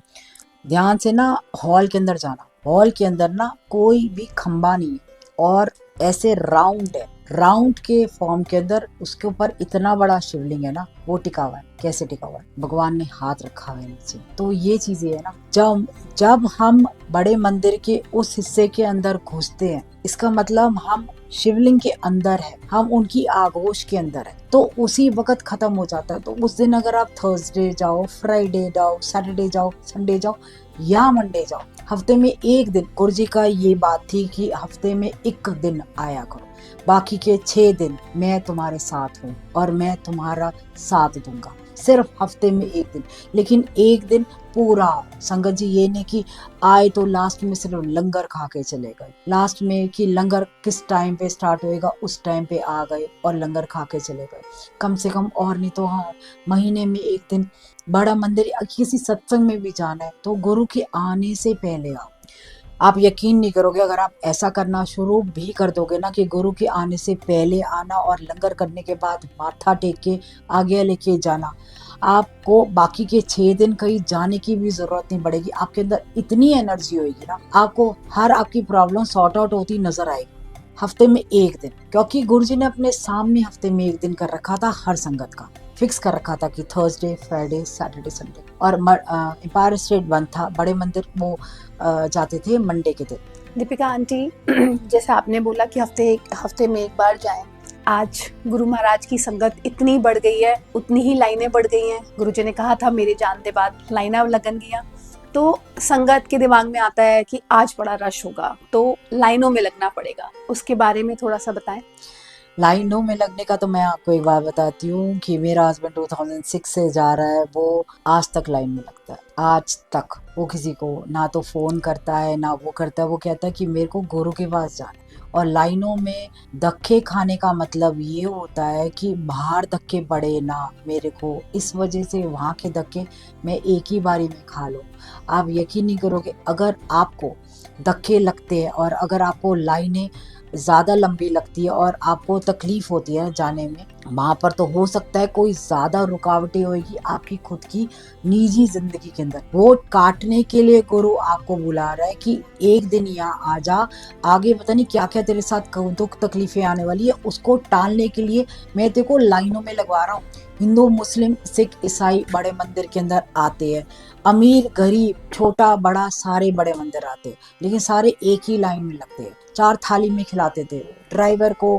ध्यान से ना हॉल के अंदर जाना, हॉल के अंदर ना कोई भी खंबा नहीं है और ऐसे राउंड है, राउंड के फॉर्म के अंदर उसके ऊपर इतना बड़ा शिवलिंग है ना, वो टिका हुआ है। कैसे टिका हुआ है? भगवान ने हाथ रखा हुआ है नीचे। तो ये चीजें है ना, जब जब हम बड़े मंदिर के उस हिस्से के अंदर घुसते हैं, इसका मतलब हम शिवलिंग के अंदर है, हम उनकी आगोश के अंदर है, तो उसी वक्त खत्म हो जाता है। तो उस दिन अगर आप थर्सडे जाओ, फ्राइडे जाओ, सैटरडे जाओ, संडे जाओ या मंडे जाओ, हफ्ते में एक दिन, गुरु जी का ये बात थी कि हफ्ते में एक दिन आया करो, बाकी के 6 दिन मैं तुम्हारे साथ हूँ और मैं तुम्हारा साथ दूंगा। सिर्फ हफ्ते में एक दिन, लेकिन एक दिन पूरा। संगत जी ये नहीं कि आए तो लास्ट में सिर्फ लंगर खा के चले गए, लास्ट में कि लंगर किस टाइम पे स्टार्ट होएगा उस टाइम पे आ गए और लंगर खा के चले गए। कम से कम, और नहीं तो हाँ, महीने में एक दिन बड़ा मंदिर किसी सत्संग में भी जाना है तो गुरु के आने से पहले आओ। आप यकीन नहीं करोगे, अगर आप ऐसा करना शुरू भी कर दोगे ना कि गुरु के आने से पहले आना और लंगर करने के बाद माथा टेक के आगे लेके जाना, आपको बाकी के 6 दिन कहीं जाने की भी जरूरत नहीं पड़ेगी। आपके अंदर इतनी एनर्जी होगी ना, आपको हर आपकी प्रॉब्लम सॉर्ट आउट होती नजर आएगी हफ्ते में एक दिन। क्योंकि गुरु जी ने अपने सामने हफ्ते में एक दिन कर रखा था, हर संगत का फिक्स कर रखा था कि थर्सडे, फ्राइडे, सैटरडे, संडे। और एम्पायर स्टेट बंद था, बड़े मंदिर वो जाते थे मंडे के दिन। दीपिका आंटी, जैसे आपने बोला कि हफ्ते में एक बार जाएं, आज गुरु महाराज की संगत इतनी बढ़ गई है, उतनी ही लाइनें बढ़ गई हैं। गुरु जी ने कहा था मेरे जानते बाद लाइना लगन गया, तो संगत के दिमाग में आता है कि आज बड़ा रश होगा तो लाइनों में लगना पड़ेगा। उसके बारे में थोड़ा सा बताएं। लाइनों में लगने का तो मैं आपको एक बात बताती हूँ कि मेरा हस्बैंड 2006 से जा रहा है, वो आज तक लाइन में लगता है। आज तक वो किसी को ना तो फोन करता है ना वो करता है, वो कहता है कि मेरे को गुरु के पास जाना है। और लाइनों में धक्के खाने का मतलब ये होता है कि बाहर धक्के पड़े ना मेरे को, इस वजह से वहाँ के धक्के मैं एक ही बारी में खा लूँ। आप यकीन नहीं करोगे, अगर आपको धक्के लगते हैं और अगर आपको लाइनें ज़्यादा लंबी लगती है और आपको तकलीफ होती है जाने में, वहाँ पर तो हो सकता है कोई ज़्यादा रुकावटें होगी आपकी खुद की निजी जिंदगी के अंदर। वो काटने के लिए गुरु आपको बुला रहा है कि एक दिन यहाँ आ जा, आगे पता नहीं क्या क्या तेरे साथ दुख तकलीफें आने वाली है, उसको टालने के लिए मैं तेरे को लाइनों में लगवा रहा हूँ। हिंदू, मुस्लिम, सिख, ईसाई बड़े मंदिर के अंदर आते हैं, अमीर गरीब छोटा बड़ा सारे बड़े मंदिर आते हैं, लेकिन सारे एक ही लाइन में लगते हैं। 4 थाली में खिलाते थे, ड्राइवर को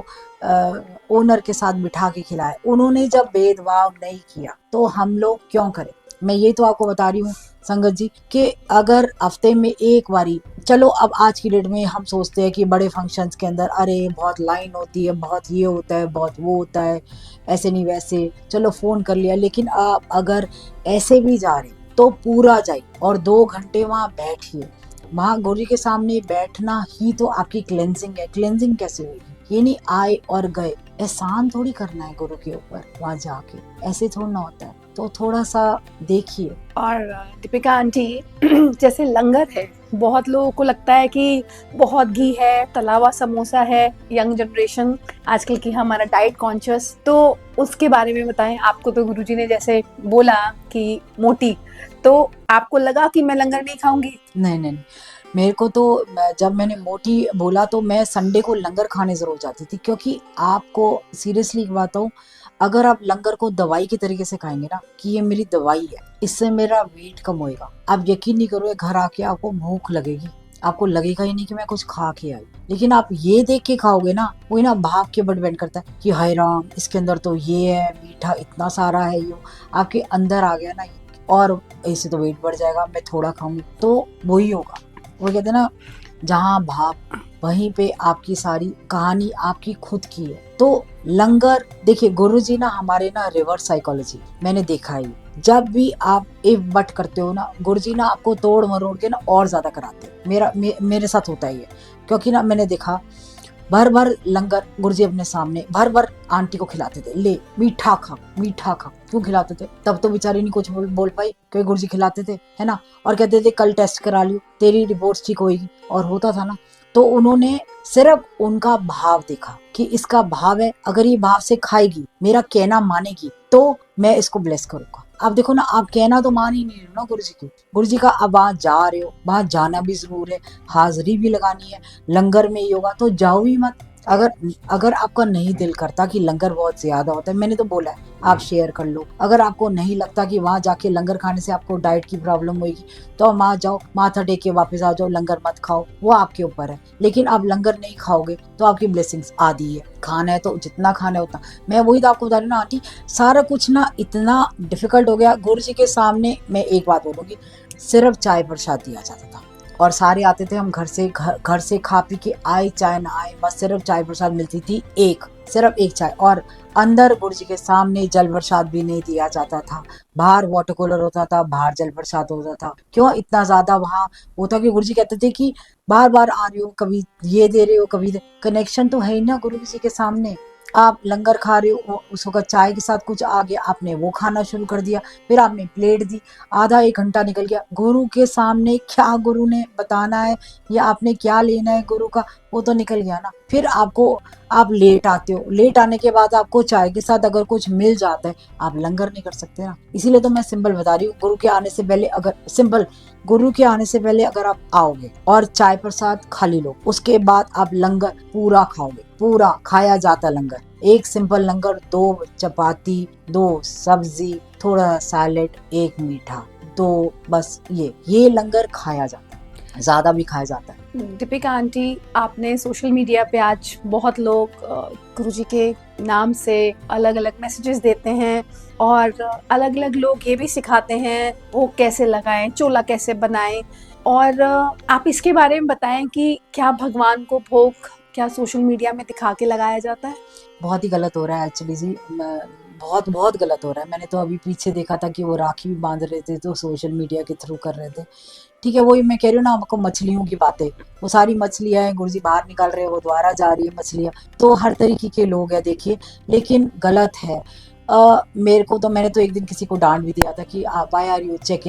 ओनर के साथ बिठा के खिलाए। उन्होंने जब भेदभाव नहीं किया तो हम लोग क्यों करें? मैं ये तो आपको बता रही हूँ संगत जी कि अगर हफ्ते में एक बारी, चलो अब आज की डेट में हम सोचते हैं कि बड़े फंक्शंस के अंदर अरे बहुत लाइन होती है, बहुत ये होता है, बहुत वो होता है, ऐसे नहीं वैसे, चलो फोन कर लिया। लेकिन आप अगर ऐसे भी जा रहे तो पूरा जाइए और 2 घंटे वहाँ बैठिए। वहाँ गुरु जी के सामने बैठना ही तो आपकी क्लेंजिंग है। क्लेंजिंग कैसे होगी? ये नहीं आए और गए, एहसान थोड़ी करना है गुरु के ऊपर वहाँ जाके, ऐसे थोड़ा ना होता है। तो थोड़ा सा देखिए। और दीपिका आंटी, जैसे लंगर है, बहुत लोगों को लगता है कि बहुत घी है, तला हुआ समोसा है, यंग जनरेशन आजकल की हमारा डाइट कॉन्शियस, तो उसके बारे में बताएं। आपको तो गुरुजी ने जैसे बोला कि मोटी, तो आपको लगा कि मैं लंगर नहीं खाऊंगी? नहीं, मेरे को तो जब मैंने मोटी बोला तो मैं संडे को लंगर खाने जरूर जाती थी, क्योंकि आपको सीरियसली बताऊं, अगर आप लंगर को दवाई के तरीके से खाएंगे ना कि ये मेरी दवाई है, इससे मेरा वेट कम होएगा, आप यकीन नहीं करोगे, घर आके आपको भूख लगेगी, आपको लगेगा ही नहीं कि मैं कुछ खा के आई। लेकिन आप ये देख के खाओगे ना, वही ना भाव के ऊपर डिपेंड करता है कि हाय राम, इसके अंदर तो ये है, मीठा इतना सारा है, ये आपके अंदर आ गया ना, और इससे तो वेट बढ़ जाएगा, मैं थोड़ा खाऊंगी तो वही होगा। वो कहते हैं ना, जहाँ भाव वहीं पे आपकी सारी कहानी आपकी खुद की है। तो लंगर देखिए, गुरुजी ना हमारे ना रिवर्स साइकोलॉजी मैंने देखा है, जब भी आप इफ बट करते हो ना, गुरुजी ना आपको तोड़ मरोड़ के ना और ज्यादा कराते हैं। मेरे साथ होता ही है, क्योंकि ना मैंने देखा भर भर लंगर गुरुजी अपने सामने भर भर आंटी को खिलाते थे, ले मीठा खा मीठा खा। क्यों खिलाते थे? तब तो बेचारी नहीं कुछ बोल पाई, क्योंकि गुरुजी खिलाते थे, है ना। और कहते थे कल टेस्ट करा लियो, तेरी रिपोर्ट ठीक होगी, और होता था ना। तो उन्होंने सिर्फ उनका भाव देखा कि इसका भाव है, अगर ये भाव से खाएगी, मेरा कहना मानेगी, तो मैं इसको ब्लेस करूंगा। आप देखो ना, आप कहना तो मान ही नहीं रहे ना गुरुजी की। गुरुजी का अब वहां जा रहे हो, वहां जाना भी जरूर है, हाजिरी भी लगानी है, लंगर में ही होगा तो जाओ ही मत। अगर अगर आपका नहीं दिल करता कि लंगर बहुत ज्यादा होता है, मैंने तो बोला है आप शेयर कर लो। अगर आपको नहीं लगता कि वहां जाके लंगर खाने से आपको डाइट की प्रॉब्लम होगी, तो आप वहां जाओ, माथा टेक के वापस आ जाओ, लंगर मत खाओ, वो आपके ऊपर है। लेकिन आप लंगर नहीं खाओगे तो आपकी ब्लेसिंग्स आधी है। खाना है तो जितना खाना है उतना। मैं वही तो आपको बता रही हूँ ना आंटी, सारा कुछ ना इतना डिफिकल्ट हो गया। गुरु जी के सामने मैं एक बात बोलूंगी, सिर्फ चाय प्रसाद दिया जाता था और सारे आते थे, हम घर से खा पी के आए चाहे ना आए, बस सिर्फ चाय प्रसाद मिलती थी, एक सिर्फ एक चाय। और अंदर गुरु जी के सामने जल प्रसाद भी नहीं दिया जाता था। बाहर वाटर कूलर होता था, बाहर जल प्रसाद होता था। क्यों इतना ज्यादा वहां होता कि गुरु जी कहते थे कि बार बार आ रही हो, कभी ये दे रहे हो, कभी कनेक्शन तो है ही ना गुरु जी के सामने। आप लंगर खा रहे हो, उस वक्त चाय के साथ कुछ आ गया, आपने वो खाना शुरू कर दिया, फिर आपने प्लेट दी, आधा एक घंटा निकल गया। गुरु के सामने क्या गुरु ने बताना है या आपने क्या लेना है गुरु का, वो तो निकल गया ना। फिर आप लेट आते हो, लेट आने के बाद आपको चाय के साथ अगर कुछ मिल जाता है, आप लंगर नहीं कर सकते ना। इसीलिए तो मैं सिंपल बता रही हूँ, गुरु के आने से पहले अगर आप आओगे और चाय प्रसाद खाली लो, उसके बाद आप लंगर पूरा खाओगे, पूरा खाया जाता लंगर। एक सिंपल लंगर, 2 चपाती, 2 सब्जी, थोड़ा सैलेड, एक मीठा, 2 बस, ये लंगर खाया जाता है, ज्यादा भी खाया जाता है। दीपिका आंटी, आपने सोशल मीडिया पे आज बहुत लोग गुरुजी के नाम से अलग अलग मैसेजेस देते हैं और अलग अलग लोग ये भी सिखाते हैं वो कैसे लगाएं, चोला कैसे बनाएं। और आप इसके बारे में बताएं कि क्या भगवान को भोग क्या सोशल मीडिया में दिखा के लगाया जाता है? बहुत ही गलत हो रहा है एक्चुअली जी, बहुत बहुत गलत हो रहा है। मैंने तो अभी पीछे देखा था कि वो राखी भी बांध रहे थे, तो सोशल मीडिया के थ्रू कर रहे थे। ठीक है, वही मैं कह रही हूँ ना आपको, मछलियों की बातें, वो सारी मछलियां हैं, गुरुजी बाहर निकाल रहे हैं, वो द्वारा जा रही है मछलियां। तो हर तरीके के लोग हैं देखिए, लेकिन गलत है। मैंने तो एक दिन किसी को डांट भी दिया था कि why are you check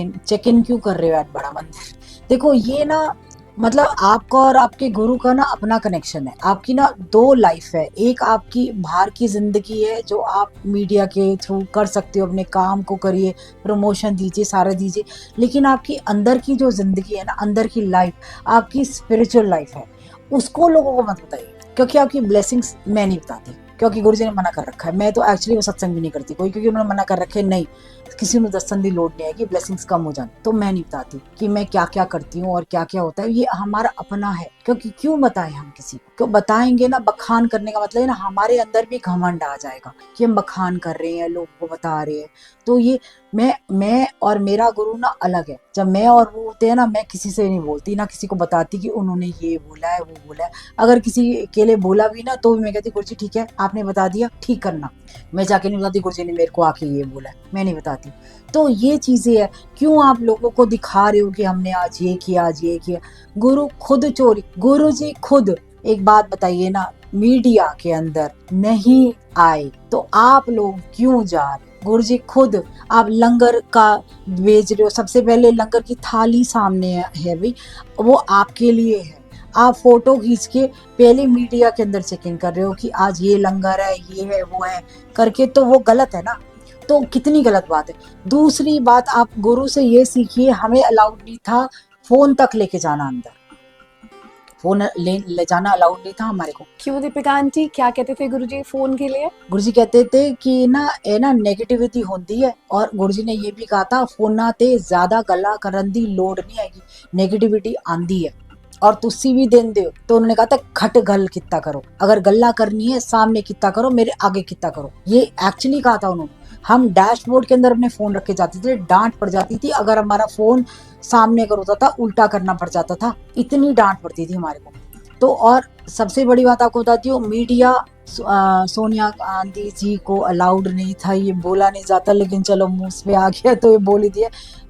in क्यों कर रहे हो एट बड़ा मंदिर। देखो ये ना, मतलब आपका और आपके गुरु का ना अपना कनेक्शन है। आपकी ना 2 लाइफ है, एक आपकी बाहर की जिंदगी है जो आप मीडिया के थ्रू कर सकते हो, अपने काम को करिए, प्रमोशन दीजिए, सारा दीजिए। लेकिन आपकी अंदर की जो जिंदगी है ना, अंदर की लाइफ, आपकी स्पिरिचुअल लाइफ है, उसको लोगों को मत बताइए, क्योंकि आपकी ब्लेसिंग्स मैं नहीं बताती, क्योंकि गुरु जी ने मना कर रखा है। मैं तो एक्चुअली वो सत्संग भी नहीं करती कोई, क्योंकि उन्होंने मना कर रखे, नहीं किसी को दस्तन दी लोड नहीं आएगी, ब्लेसिंग्स कम हो जाए, तो मैं नहीं बताती कि मैं क्या क्या करती हूँ और क्या क्या होता है। ये हमारा अपना है, क्योंकि क्यों बताएं हम किसी को, क्यों बताएंगे ना, बखान करने का मतलब है ना, हमारे अंदर भी घमंड आ जाएगा कि हम बखान कर रहे हैं, लोगों को बता रहे हैं। तो ये मैं और मेरा गुरु ना अलग है। जब मैं और वो होते हैं ना, मैं किसी से नहीं बोलती, ना किसी को बताती कि उन्होंने ये बोला है वो बोला है। अगर किसी के लिए बोला भी ना, तो भी मैं कहती गुरुजी ठीक है आपने बता दिया, ठीक करना। मैं जाके नहीं बताती गुरुजी ने मेरे को आके ये बोला है, मैं नहीं बताती। तो ये चीजें है, क्यों आप लोगों को दिखा रहे हो कि हमने आज ये किया, आज ये किया। गुरु जी खुद एक बात बताइए ना, मीडिया के अंदर नहीं आए तो आप लोग क्यों जा रहे? गुरु जी खुद, आप लंगर का भेज रहे हो, सबसे पहले लंगर की थाली सामने है भाई, वो आपके लिए है। आप फोटो खींच के पहले मीडिया के अंदर चेक इन कर रहे हो कि आज ये लंगर है, ये है, वो है करके, तो वो गलत है ना। तो कितनी गलत बात है। दूसरी बात, आप गुरु से ये सीखिए, हमें अलाउड नहीं था फोन तक लेके जाना अंदर, फोन ले जाना अलाउड नहीं था हमारे को। क्यों दीपिका आंटी, क्या कहते थे गुरुजी फोन के लिए? गुरुजी कहते थे कि ना नेगेटिविटी होती है, और गुरुजी ने ये भी कहा था फोना ते ज्यादा गला करन दी लोड नहीं आएगी, नेगेटिविटी आंदी है और तुसी भी देन दो। तो उन्होंने कहा था खट गल कितना करो, अगर गल्ला करनी है सामने कितना करो, मेरे आगे कितना करो, ये एक्चुअली कहा था उन्होंने। हम डैशबोर्ड के अंदर अपने फोन रख के जाते थे, डांट पड़ जाती थी अगर हमारा फोन सामने अगर होता था, उल्टा करना पड़ जाता था, इतनी डांट पड़ती थी हमारे को। तो और सबसे बड़ी बात आपको बताती हूँ, मीडिया सोनिया गांधी जी को अलाउड नहीं था, ये बोला नहीं जाता, लेकिन चलो मुंह पे आ गया तो ये बोल ही दिया।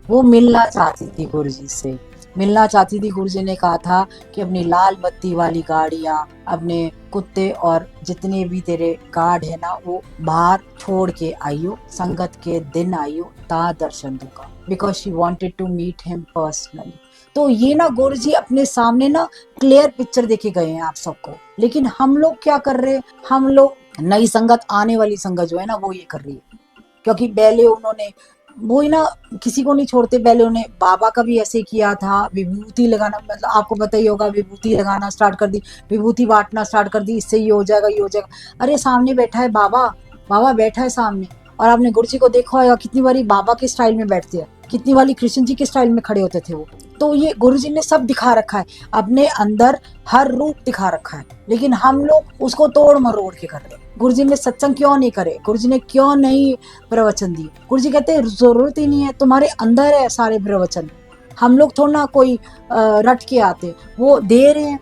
वो मिलना चाहती थी गुरुजी से, मिलना चाहती थी। गुरुजी ने कहा था कि अपनी लाल बत्ती वाली गाड़ियां, अपने कुत्ते और जितने भी तेरे गार्ड है ना, वो बाहर छोड़ के आइयो, संगत के दिन आइयो, ता दर्शन दूंगा, because she wanted to meet him personally. तो ये ना गुरुजी अपने सामने ना क्लियर पिक्चर देके गए हैं आप सबको। लेकिन हम लोग क्या कर रहे हैं, हम लोग नई संगत, आने वाली संगत जो है ना, वो ये कर रही है, क्योंकि पहले उन्होंने वो ही ना, किसी को नहीं छोड़ते। पहले उन्हें बाबा का भी ऐसे किया था, विभूति लगाना, मतलब आपको पता ही होगा, विभूति लगाना स्टार्ट कर दी, विभूति बांटना स्टार्ट कर दी, इससे ये हो जाएगा, ये हो जाएगा। अरे सामने बैठा है बाबा, बाबा बैठा है सामने। और आपने गुरु जी को देखा होगा कितनी बारी बाबा के स्टाइल में बैठते हैं, कितनी बारी कृष्ण जी के स्टाइल में खड़े होते थे वो। तो ये गुरु जी ने सब दिखा रखा है, अपने अंदर हर रूप दिखा रखा है, लेकिन हम लोग उसको तोड़ मरोड़ के कर रहे हैं। गुरु जी ने सत्संग क्यों नहीं करे, गुरु जी ने क्यों नहीं प्रवचन दिए? गुरु जी कहते हैं जरूरत ही नहीं है, तुम्हारे अंदर है सारे प्रवचन। हम लोग थोड़ा ना कोई रट के आते, वो दे रहे हैं।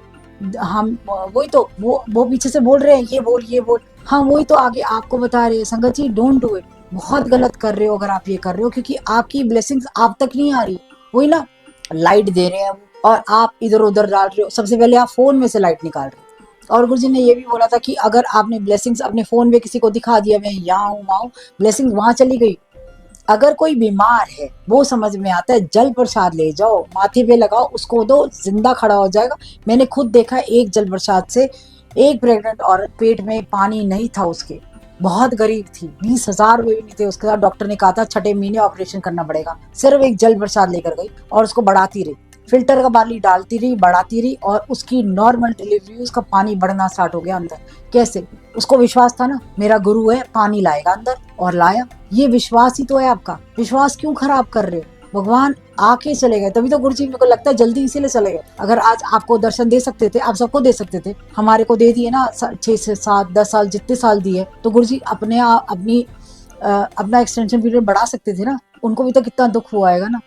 हम वही तो, वो पीछे से बोल रहे हैं ये बोल ये बोल, हाँ वही तो आगे आपको बता रहे हैं। संगत जी डोंट डू इट, बहुत गलत कर रहे हो अगर आप ये कर रहे हो, क्योंकि आपकी ब्लेसिंग्स आप तक नहीं आ रही। वही ना, लाइट दे रहे हैं और आप इधर उधर डाल रहे हो। सबसे पहले आप फोन में से लाइट निकाल रहे हो। और गुरु जी ने ये भी बोला था कि अगर आपने ब्लेसिंग्स अपने फोन में किसी को दिखा दिया, मैं यहाँ हूँ वहाँ हूँ, ब्लेसिंग्स वहां चली गई। अगर कोई बीमार है, वो समझ में आता है, जल प्रसाद ले जाओ, माथे पे लगाओ, उसको दो, जिंदा खड़ा हो जाएगा। मैंने खुद देखा है, एक जल प्रसाद से एक प्रेग्नेंट औरत, पेट में पानी नहीं था उसके, बहुत गरीब थी, 20,000 रुपए भी नहीं थे उसके साथ। डॉक्टर ने कहा था 6ठे महीने ऑपरेशन करना पड़ेगा। सिर्फ एक जल प्रसाद लेकर गई और उसको बढ़ाती रही, फिल्टर का पानी डालती रही, बढ़ाती रही, और उसकी नॉर्मल डिलीवरी, उसका पानी बढ़ना स्टार्ट हो गया अंदर। कैसे? उसको विश्वास था ना, मेरा गुरु है, पानी लाएगा अंदर, और लाया। ये विश्वास ही तो है आपका। विश्वास क्यों खराब कर रहे हो? भगवान आके चले गए, तभी तो गुरु जी मेरे को लगता है जल्दी इसीलिए चले गए। अगर आज आपको दर्शन दे सकते थे, आप सबको दे सकते थे, हमारे को दे दिए ना 6 से 7 10 साल, जितने साल दिए, तो गुरु जी अपना एक्सटेंशन पीरियड बढ़ा सकते थे ना। उनको भी तो कितना दुख हुआ है ना।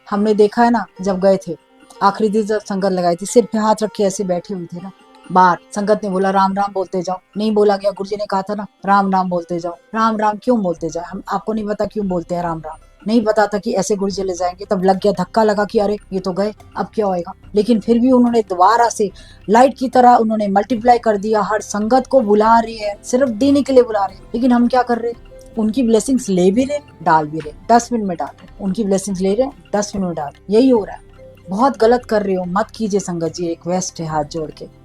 हमने देखा है ना, जब गए थे आखिरी दिन, जब संगत लगाई थी, सिर पे हाथ रख के ऐसे बैठे हुए थे ना। बाहर संगत ने बोला राम राम बोलते जाओ, नहीं बोला गया। गुरु जी ने कहा था ना राम राम बोलते जाओ। राम राम क्यों बोलते जाए? हम आपको नहीं पता क्यों बोलते हैं राम राम? नहीं पता था कि ऐसे गुरु जी ले जाएंगे। तब लग गया, धक्का लगा कि अरे ये तो गए, अब क्या होएगा। लेकिन फिर भी उन्होंने दोबारा से लाइट की तरह उन्होंने मल्टीप्लाई कर दिया। हर संगत को बुला रहे हैं, सिर्फ देने के लिए बुला रहे हैं। लेकिन हम क्या कर रहे हैं? उनकी ब्लेसिंग्स ले भी रहे, डाल भी रहे, 10 मिनट में डाल रहे। उनकी ब्लेसिंग्स ले रहे, 10 मिनट में डाल रहे। यही हो रहा है। बहुत गलत कर रहे हो, मत कीजिए संगत जी, रिक्वेस्ट है हाथ जोड़ के।